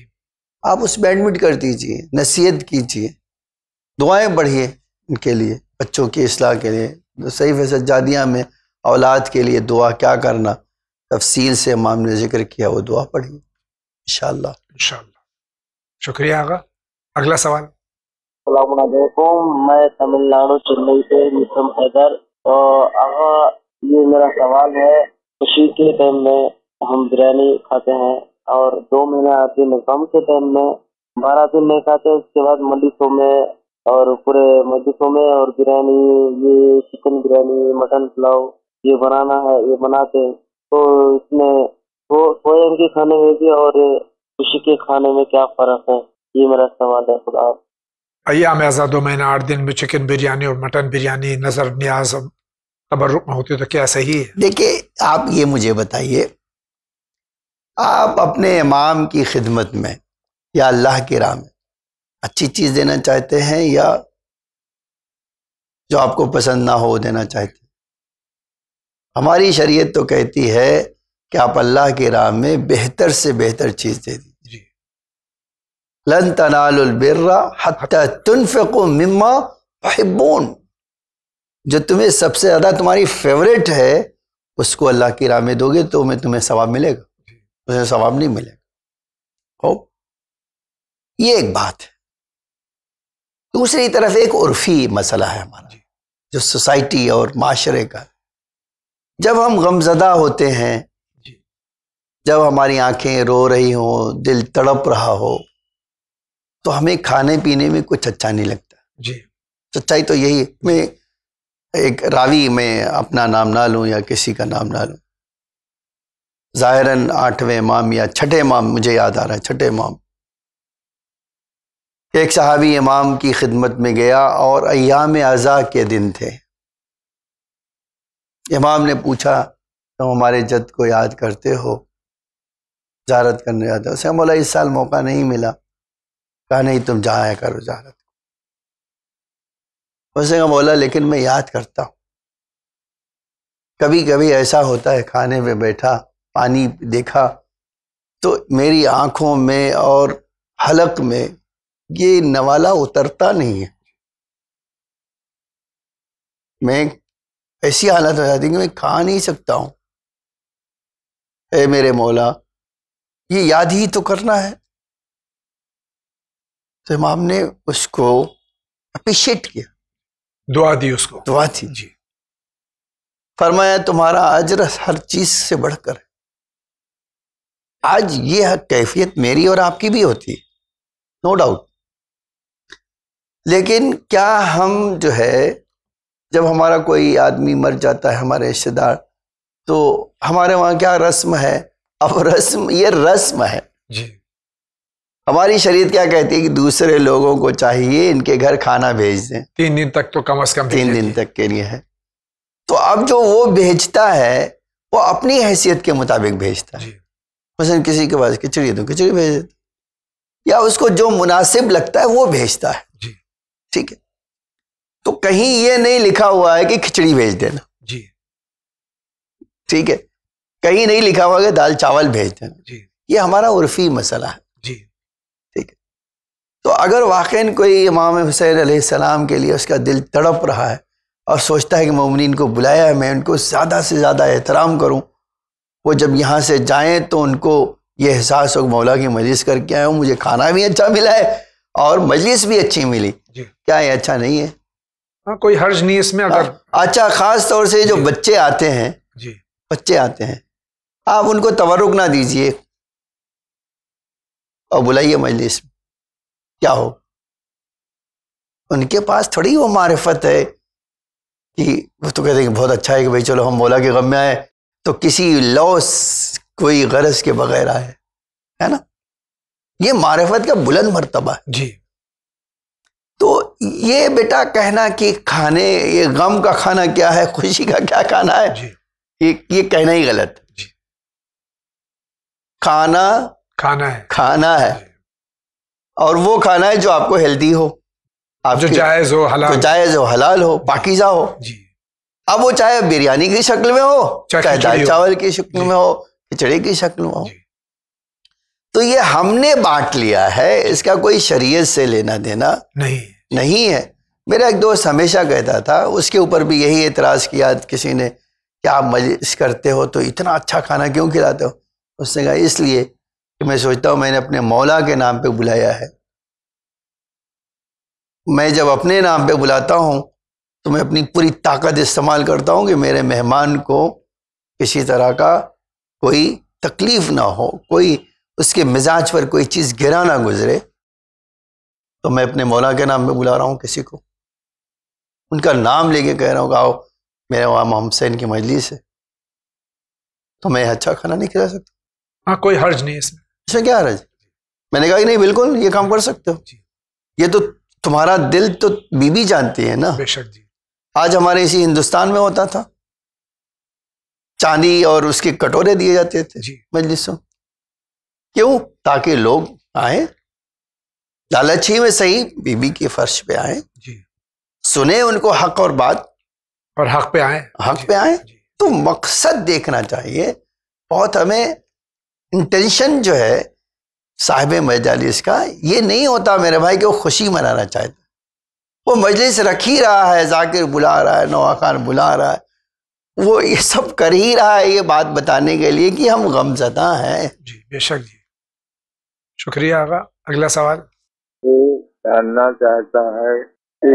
آپ اس میں ایڈمٹ کر دیجئے، نصیحت کیجئے، دعائیں پڑھیے ان کے لیے، بچوں کی اصلاح کے لیے. صحیفہ سجادیہ میں اولاد کے لیے دعا کیا کرنا تفصیل سے امام نے ذکر کیا، وہ دعا پڑھیے انشاءاللہ. شکریہ آغا. اگلا سوال. السلام علیکم، میں تمل ناڈو چنئی سے مسلم حیدر. تو آغا یہ میرا سوال ہے، خوشی کے ٹائم میں ہم بریانی کھاتے ہیں اور 2 مہینے آتی نظام کے ٹائم میں 12 دن نہیں کھاتے. اس کے بعد مجلسوں میں اور پورے مجلسوں میں اور بریانی، یہ چکن بریانی، مٹن پلاؤ یہ بنانا ہے، یہ بناتے. تو اس میں سوئم کے کھانے میں بھی اور خوشی کے کھانے میں کیا فرق ہے؟ یہ میرا سوال ہے. خدا ایام ازا 2 مہینہ 8 دن میں چکن بریانی اور مٹن بریانی نظر نیاز تبرک میں ہوتی تو کیا صحیح ہے؟ دیکھیے آپ یہ مجھے بتائیے، آپ اپنے امام کی خدمت میں یا اللہ کی راہ میں اچھی چیز دینا چاہتے ہیں یا جو آپ کو پسند نہ ہو وہ دینا چاہتے ہیں؟ ہماری شریعت تو کہتی ہے کہ آپ اللہ کی راہ میں بہتر سے بہتر چیز دے دیجیے. لن تنالوا البر حتی تنفقوا مما تحبون. جو تمہیں سب سے زیادہ تمہاری فیوریٹ ہے اس کو اللہ کی راہ میں دو گے تو تمہیں ثواب ملے گا، اسے ثواب نہیں ملے گا. یہ ایک بات ہے. دوسری طرف ایک عرفی مسئلہ ہے ہمارا جو سوسائٹی اور معاشرے کا. جب ہم غمزدہ ہوتے ہیں، جب ہماری آنکھیں رو رہی ہوں، دل تڑپ رہا ہو، تو ہمیں کھانے پینے میں کچھ اچھا نہیں لگتا. سچائی تو یہی ہے. میں ایک راوی میں اپنا نام نہ لوں یا کسی کا نام نہ لوں، ظاہراً 8ویں امام یا 6ٹھے امام مجھے یاد آ رہا ہے، 6ٹھے امام. ایک صحابی امام کی خدمت میں گیا اور ایام ازا کے دن تھے. امام نے پوچھا تم ہمارے جد کو یاد کرتے ہو، زیارت کرنے جاتے ہو؟ اسے بولا اس سال موقع نہیں ملا. کہا نہیں تم جایا کرو زیارت. اسے بولا لیکن میں یاد کرتا ہوں. کبھی کبھی ایسا ہوتا ہے کھانے میں بیٹھا پانی دیکھا تو میری آنکھوں میں اور حلق میں یہ نوالا اترتا نہیں ہے. میں ایسی حالت ہو جاتی کہ میں کھا نہیں سکتا ہوں. اے میرے مولا یہ یاد ہی تو کرنا ہے. تو امام نے اس کو اپریشیٹ کیا، دعا دی، اس کو دعا تھی. جی فرمایا تمہارا اجر ہر چیز سے بڑھ کر ہے. آج یہ کیفیت میری اور آپ کی بھی ہوتی ہے، نو ڈاؤٹ. لیکن کیا ہم جو ہے جب ہمارا کوئی آدمی مر جاتا ہے ہمارے رشتے دار تو ہمارے وہاں کیا رسم ہے؟ اب رسم یہ رسم ہے. ہماری شریعت کیا کہتی ہے کہ دوسرے لوگوں کو چاہیے ان کے گھر کھانا بھیج دیں 3 دن تک تو کم از کم 3 دن تک کے لیے ہے. تو اب جو وہ بھیجتا ہے وہ اپنی حیثیت کے مطابق بھیجتا ہے. مثلا کسی کے پاس کھچڑی ہے تو کھچڑی بھیج دیتا، یا اس کو جو مناسب لگتا ہے وہ بھیجتا ہے. ٹھیک ہے، تو کہیں یہ نہیں لکھا ہوا ہے کہ کھچڑی بھیج دینا. جی ٹھیک ہے، کہیں نہیں لکھا ہوا کہ دال چاول بھیج دینا. جی یہ ہمارا عرفی مسئلہ ہے. جی ٹھیک ہے، تو اگر واقعاً کوئی امام حسین علیہ السلام کے لیے اس کا دل تڑپ رہا ہے اور سوچتا ہے کہ مومنین کو بلایا ہے، میں ان کو زیادہ سے زیادہ احترام کروں، وہ جب یہاں سے جائیں تو ان کو یہ احساس ہو مولا کی مجلس کر کے آیا ہوں، مجھے کھانا بھی اچھا ملا ہے اور مجلس بھی اچھی ملی. کیا یہ اچھا نہیں ہے؟ ہاں، کوئی حرج نہیں اس میں. اگر اچھا، خاص طور سے جو بچے آتے ہیں، بچے آتے ہیں، آپ ان کو تورک نہ دیجئے اور بلائیے مجلس میں. کیا ہو؟ ان کے پاس تھوڑی وہ معرفت ہے کہ وہ تو کہتے ہیں کہ بہت اچھا ہے کہ بھائی چلو ہم مولا کے غم میں آئے تو کسی لوس کوئی غرض کے بغیر آئے، ہے نا. یہ معرفت کا بلند مرتبہ ہے. جی. تو یہ بیٹا کہنا کہ کھانے یہ غم کا کھانا کیا ہے، خوشی کا کیا کھانا ہے، یہ کہنا ہی غلط. کھانا ہے اور وہ کھانا ہے جو آپ کو ہیلدی ہو، آپ جو جائز ہو، حلال، جو جائز ہو، حلال ہو، پاکیزہ ہو. اب وہ چاہے بریانی کی شکل میں ہو، چاہے دال چاول کی شکل میں ہو، کھچڑی کی شکل میں ہو. تو یہ ہم نے بانٹ لیا ہے، اس کا کوئی شریعت سے لینا دینا نہیں ہے. میرا ایک دوست ہمیشہ کہتا تھا، اس کے اوپر بھی یہی اعتراض کیا کسی نے کہ آپ مجلس کرتے ہو تو اتنا اچھا کھانا کیوں کھلاتے ہو؟ اس نے کہا اس لیے کہ میں سوچتا ہوں میں نے اپنے مولا کے نام پہ بلایا ہے. میں جب اپنے نام پہ بلاتا ہوں تو میں اپنی پوری طاقت استعمال کرتا ہوں کہ میرے مہمان کو کسی طرح کا کوئی تکلیف نہ ہو، کوئی اس کے مزاج پر کوئی چیز گرا نہ گزرے. تو میں اپنے مولا کے نام پہ بلا رہا ہوں کسی کو، ان کا نام لے کے کہہ رہا ہوں کہ آؤ میرے وہاں محمد حسین کی مجلس ہے. تو میں اچھا کھانا نہیں کھلا سکتا. ہاں، کوئی حرج نہیں اس میں کیا حرج؟ میں نے کہا کہ نہیں، بالکل یہ کام کر سکتے ہو. یہ تو تمہارا دل تو بی بی جانتی ہے نا. بے شک. جی. آج ہمارے اسی ہندوستان میں ہوتا تھا، چاندی اور اس کے کٹورے دیے جاتے تھے مجلسوں. کیوں؟ تاکہ لوگ آئیں، لالچی میں صحیح بی بی کے فرش پہ آئیں، سنیں ان کو حق اور بات، اور حق پہ آئیں. تو مقصد دیکھنا چاہیے. بہت ہمیں انٹینشن جو ہے صاحب مجلس کا یہ نہیں ہوتا میرے بھائی کہ وہ خوشی منانا چاہتا، وہ مجلس رکھ ہی رہا ہے، ذاکر بلا رہا ہے، نوا خان بلا رہا ہے، وہ یہ سب کر ہی رہا ہے یہ بات بتانے کے لیے کہ ہم غم زدہ ہیں. جی بے شک. جی شکریہ آقا. اگلا سوال جاننا چاہتا ہے کہ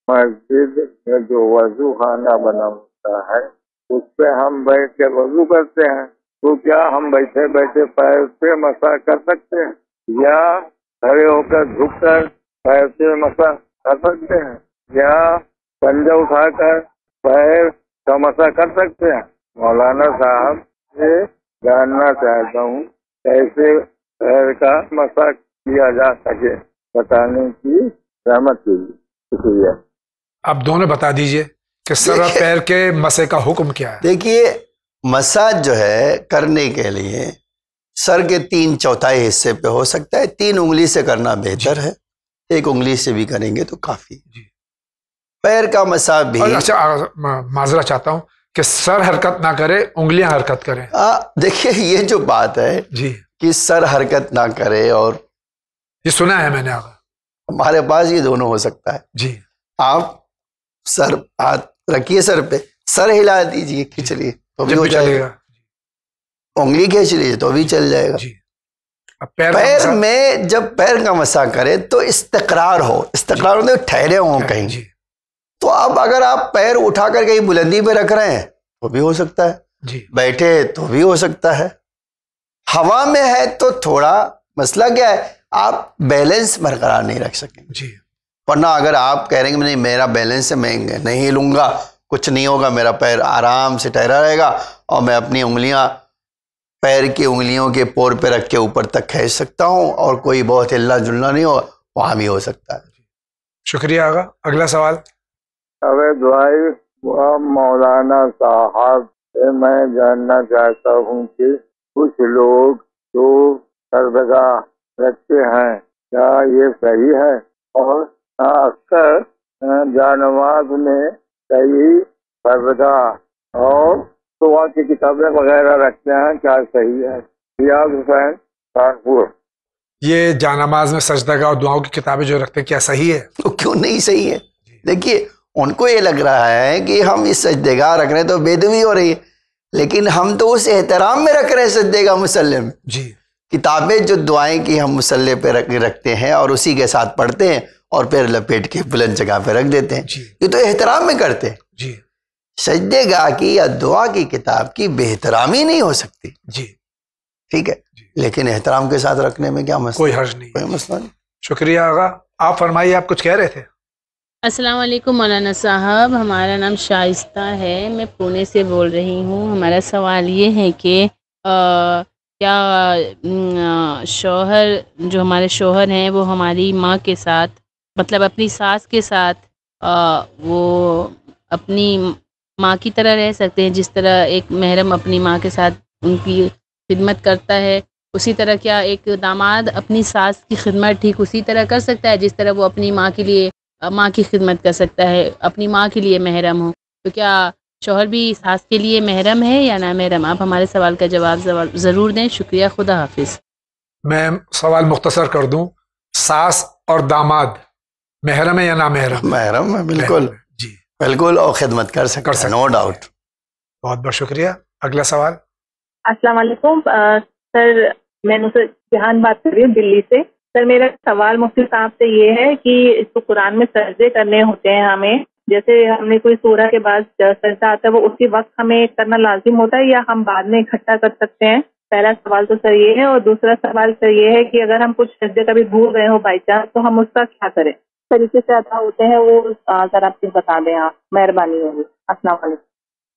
مسجد میں جو وضو خانہ بنا ہوتا ہے اس پہ ہم بیٹھ کے وضو کرتے ہیں، تو کیا ہم بیٹھے بیٹھے پیر پہ مسح کر سکتے ہیں یا کھڑے ہو کر جھک کر پیر سے مسح کر سکتے ہیں یا پنجہ اٹھا کر پیر کا مسح کر سکتے ہیں؟ مولانا صاحب سے جاننا چاہتا ہوں کیسے پیر کا مسح کیا جا سکے، بتانے کی رحمت کیجیے. شکریہ. آپ دونوں بتا دیجئے کہ سر اور پیر کے مسح کا حکم کیا ہے. دیکھیے، مسح جو ہے کرنے کے لیے سر کے 3/4 حصے پہ ہو سکتا ہے. 3 انگلی سے کرنا بہتر ہے، 1 انگلی سے بھی کریں گے تو کافی. پیر کا مسح بھی. اچھا، معذرت چاہتا ہوں کہ سر حرکت نہ کرے، انگلیاں حرکت کریں. دیکھیے یہ جو بات ہے کہ سر حرکت نہ کرے، اور یہ سنا ہے میں نے آقا. ہمارے پاس یہ دونوں ہو سکتا ہے. جی. آپ سر ہاتھ رکھیے سر پہ، سر ہلا دیجیے، کھینچ لیے تو بھی ہو جائے گا. انگلی کھینچ لیجیے تو بھی چل جائے گا. پیر میں جب پیر کا مسح کرے تو استقرار ہو، استقرار ہوتے ٹھہرے ہوں کہیں. تو اب اگر آپ پیر اٹھا کر کہیں بلندی پہ رکھ رہے ہیں تو بھی ہو سکتا ہے، بیٹھے تو بھی ہو سکتا ہے، ہوا میں ہے تو تھوڑا مسئلہ کیا ہے، آپ بیلنس برقرار نہیں رکھ سکیں. ورنہ اگر آپ کہہ رہے ہیں کہ نہیں میرا بیلنس ہے، میں نہیں ہلوں گا، کچھ نہیں ہوگا، میرا پیر آرام سے ٹھہرا رہے گا اور میں اپنی انگلیاں پیر کی انگلیوں کے پور پہ رکھ کے اوپر تک کھینچ سکتا ہوں، اور کوئی بہت ہلنا جلنا نہیں ہو، وہاں بھی ہو سکتا ہے۔ شکریہ آغا۔ اگلا سوال۔ اوے دعائی مولانا صاحب سے میں جاننا چاہتا ہوں کہ کچھ لوگ جو سردگاہ رکھتے ہیں کیا یہ صحیح ہے؟ اور اکثر جانماز میں صحیح سردگاہ اور دعا کی کتابیں وغیرہ رکھتے ہیں، کیا صحیح ہے؟ ریاض حسین کانپور۔ یہ جانماز میں سجدہ اور دعاؤں کی کتابیں جو رکھتے ہیں کیا صحیح ہے؟ تو کیوں نہیں صحیح ہے؟ دیکھیے ان کو یہ لگ رہا ہے کہ ہم اس سجدے گاہ رکھ رہے ہیں تو بے ادبی ہو رہی ہے، لیکن ہم تو اس احترام میں رکھ رہے ہیں سجدے گاہ مصلی میں۔ جی کتابیں جو دعائیں کی ہم مصلی پہ رکھتے ہیں اور اسی کے ساتھ پڑھتے ہیں اور پھر لپیٹ کے بلند جگہ پہ رکھ دیتے ہیں، یہ تو احترام میں کرتے ہیں۔ جی سجدے گاہ کی یا دعا کی کتاب کی بے احترامی نہیں ہو سکتی، جی ٹھیک ہے، لیکن احترام کے ساتھ رکھنے میں کیا مسئلہ؟ کوئی حرج نہیں، کوئی مسئلہ نہیں۔ شکریہ آغا۔ آپ فرمائیے، آپ کچھ کہہ رہے تھے۔ السلام علیکم مولانا صاحب، ہمارا نام شائستہ ہے، میں پونے سے بول رہی ہوں۔ ہمارا سوال یہ ہے کہ کیا شوہر جو ہمارے شوہر ہیں وہ ہماری ماں کے ساتھ، مطلب اپنی ساس کے ساتھ وہ اپنی ماں کی طرح رہ سکتے ہیں، جس طرح ایک محرم اپنی ماں کے ساتھ ان کی خدمت کرتا ہے، اسی طرح کیا ایک داماد اپنی ساس کی خدمت ٹھیک اسی طرح کر سکتا ہے جس طرح وہ اپنی ماں کے لیے ماں کی خدمت کر سکتا ہے، اپنی ماں کے لیے محرم ہو؟ تو کیا شوہر بھی ساس کے لیے محرم ہے یا نہ محرم؟ آپ ہمارے سوال کا جواب ضرور دیں، شکریہ، خدا حافظ۔ میں سوال مختصر کر دوں، ساس اور داماد محرم ہے یا نہ محرم؟ محرم ہے، بالکل جی بالکل، اور خدمت کر سکتا ہے، نو ڈاؤٹ۔ بہت بہت شکریہ۔ اگلا سوال۔ السلام علیکم سر، میں نصرت جہان بات کر رہی ہوں دلی سے۔ سر میرا سوال مفتی صاحب سے یہ ہے کہ جو قرآن میں سجدے کرنے ہوتے ہیں ہمیں، جیسے ہم نے کوئی سورہ کے بعد سجدہ آتا ہے وہ اسی وقت ہمیں کرنا لازم ہوتا ہے یا ہم بعد میں اکٹھا کر سکتے ہیں؟ پہلا سوال تو سر یہ ہے، اور دوسرا سوال سر یہ ہے کہ اگر ہم کچھ سجدے کبھی بھول گئے ہو بائی چانس تو ہم اس کا کیا کریں؟ طریقے سے ادا ہوتے ہیں وہ ذرا آپ بتا دیں، آپ مہربانی ہوگی۔ السلام علیکم۔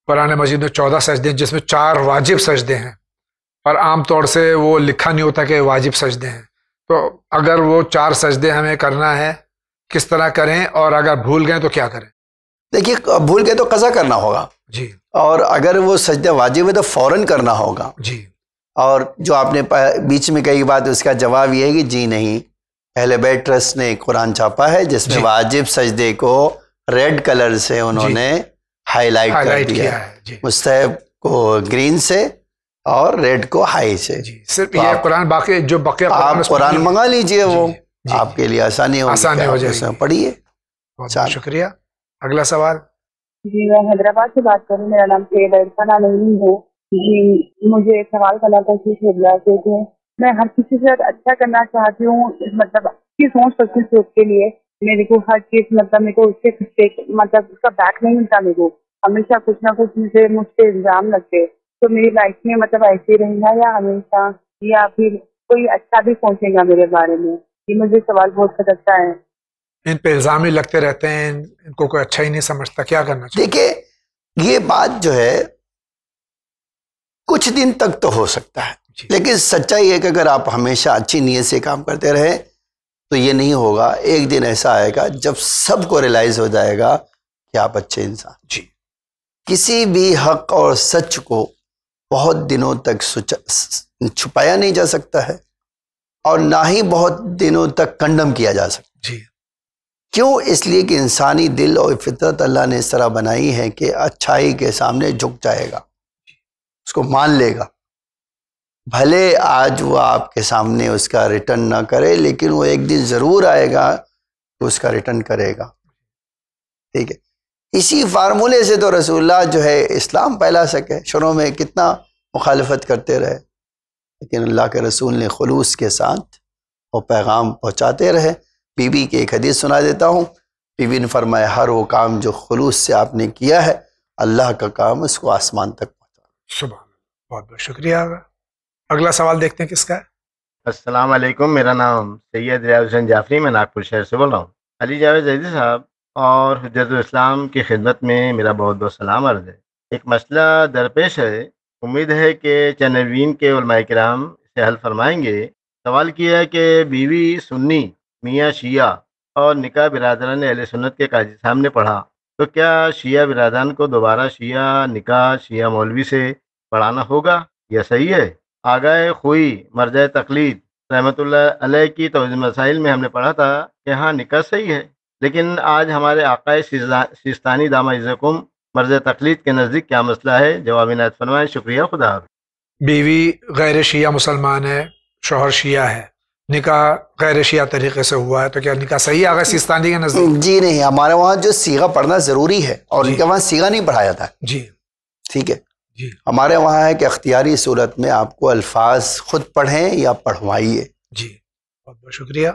قرآن مجید میں 14 سجدے ہیں جس میں 4 واجب سجدے ہیں، اور عام طور سے وہ لکھا نہیں ہوتا کہ واجب سجدے ہیں، تو اگر وہ 4 سجدے ہمیں کرنا ہے کس طرح کریں، اور اگر بھول گئے تو کیا کریں؟ دیکھیے بھول گئے تو قضا کرنا ہوگا جی، اور اگر وہ سجدہ واجب ہے تو فوراً کرنا ہوگا جی۔ اور جو آپ نے بیچ میں کئی بات، اس کا جواب یہ ہے کہ جی نہیں، اہل بیت ٹرسٹ نے ایک قرآن چھاپا ہے جس میں واجب سجدے کو ریڈ کلر سے انہوں نے ہائی لائٹ کر دیا ہے، مستحب کو گرین سے اور ریڈ کو ہائی سے۔ صرف یہ قرآن، باقی جو بقیہ آپ قرآن منگا لیجئے، وہ آپ کے لیے آسانی ہو جائے گی، پڑھیے۔ بہت شکریہ۔ اگلا سوال۔ جی میں حیدرآباد سے بات کر رہی ہوں، میرا نام سید عرفان علیمی ہے۔ جی مجھے ایک سوال کرنا تھا کہ میں ہر کسی سے اچھا کرنا چاہتی ہوں، مطلب کی سوچ سکتی ہوں اس کے لیے میرے کو ہر چیز، مطلب میرے کو اس سے مطلب اس کا بیک نہیں ملتا، میرے کو ہمیشہ کچھ نہ کچھ مجھ سے الزام لگتے، تو میری لائف میں مطلب ایسے ہی رہے گا یا ہمیشہ، یا پھر کوئی اچھا بھی سوچے گا میرے بارے میں؟ یہ مجھے سوال بہت کھٹکتا ہے۔ ان پہ الزام ہی لگتے رہتے ہیں، ان کو کوئی اچھا ہی نہیں سمجھتا، کیا کرنا چاہیے؟ دیکھیے یہ بات جو ہے کچھ دن تک تو ہو سکتا ہے، لیکن سچائی ہے کہ اگر آپ ہمیشہ اچھی نیت سے کام کرتے رہے تو یہ نہیں ہوگا۔ ایک دن ایسا آئے گا جب سب کو ریلائز ہو جائے گا کہ آپ اچھے انسان۔ جی، کسی بھی حق اور سچ کو بہت دنوں تک چھپایا نہیں جا سکتا ہے، اور نہ ہی بہت دنوں تک کنڈم کیا جا سکتا۔ جی، کیوں؟ اس لیے کہ انسانی دل اور فطرت اللہ نے اس طرح بنائی ہے کہ اچھائی کے سامنے جھک جائے گا، اس کو مان لے گا، بھلے آج وہ آپ کے سامنے اس کا ریٹرن نہ کرے، لیکن وہ ایک دن ضرور آئے گا کہ اس کا ریٹرن کرے گا، ٹھیک ہے۔ اسی فارمولے سے تو رسول اللہ جو ہے اسلام پھیلا سکے، شروع میں کتنا مخالفت کرتے رہے، لیکن اللہ کے رسول نے خلوص کے ساتھ وہ پیغام پہنچاتے رہے۔ بی بی کی ایک حدیث سنا دیتا ہوں، بی بی نے فرمایا ہر وہ کام جو خلوص سے آپ نے کیا ہے، اللہ کا کام اس کو آسمان تک پہنچا۔ سبحان اللہ، بہت بہت شکریہ۔ اگلا سوال دیکھتے ہیں کس کا ہے۔ السلام علیکم، میرا نام سید ریاض حسین جعفری، میں ناگپور شہر سے بول رہا ہوں۔ علی جاوید زیدی صاحب اور حجت الاسلام کی خدمت میں میرا بہت بہت سلام عرض ہے۔ ایک مسئلہ درپیش ہے امید ہے کہ چینلوین کے علماء کرام سے حل فرمائیں گے۔ سوال کیا ہے کہ بیوی سنی میاں شیعہ اور نکاح برادران اہل سنت کے قاضی سامنے پڑھا تو کیا شیعہ برادران کو دوبارہ شیعہ نکاح شیعہ مولوی سے پڑھانا ہوگا یا صحیح ہے؟ آگاہ خوئی مرجع تقلید رحمۃ اللہ علیہ کی توضیح مسائل میں ہم نے پڑھا تھا کہ ہاں نکاح صحیح ہے، لیکن آج ہمارے آقائے سیستانی دامہ عزکم مرجع تقلید کے نزدیک کیا مسئلہ ہے؟ جواب عنایت فرمائیں۔ شکریہ، خدا حافظ۔ بیوی غیر شیعہ مسلمان ہے، شوہر شیعہ ہے، نکاح غیر شیعہ طریقے سے ہوا ہے، تو کیا نکاح صحیح ہے آغا سیستانی کے نزدیک؟ جی نہیں، ہمارے وہاں جو سیغہ پڑھنا ضروری ہے اور ان کے وہاں سیغہ نہیں پڑھایا جاتا۔ جی ٹھیک ہے، جی ہمارے وہاں ہے کہ اختیاری صورت میں آپ کو الفاظ خود پڑھیں یا پڑھوائیے۔ جی بہت بہت شکریہ۔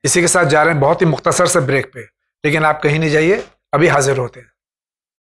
اسی کے ساتھ جا رہے ہیں بہت ہی مختصر سے بریک پہ، لیکن آپ کہیں نہیں جائیے، ابھی حاضر ہوتے ہیں۔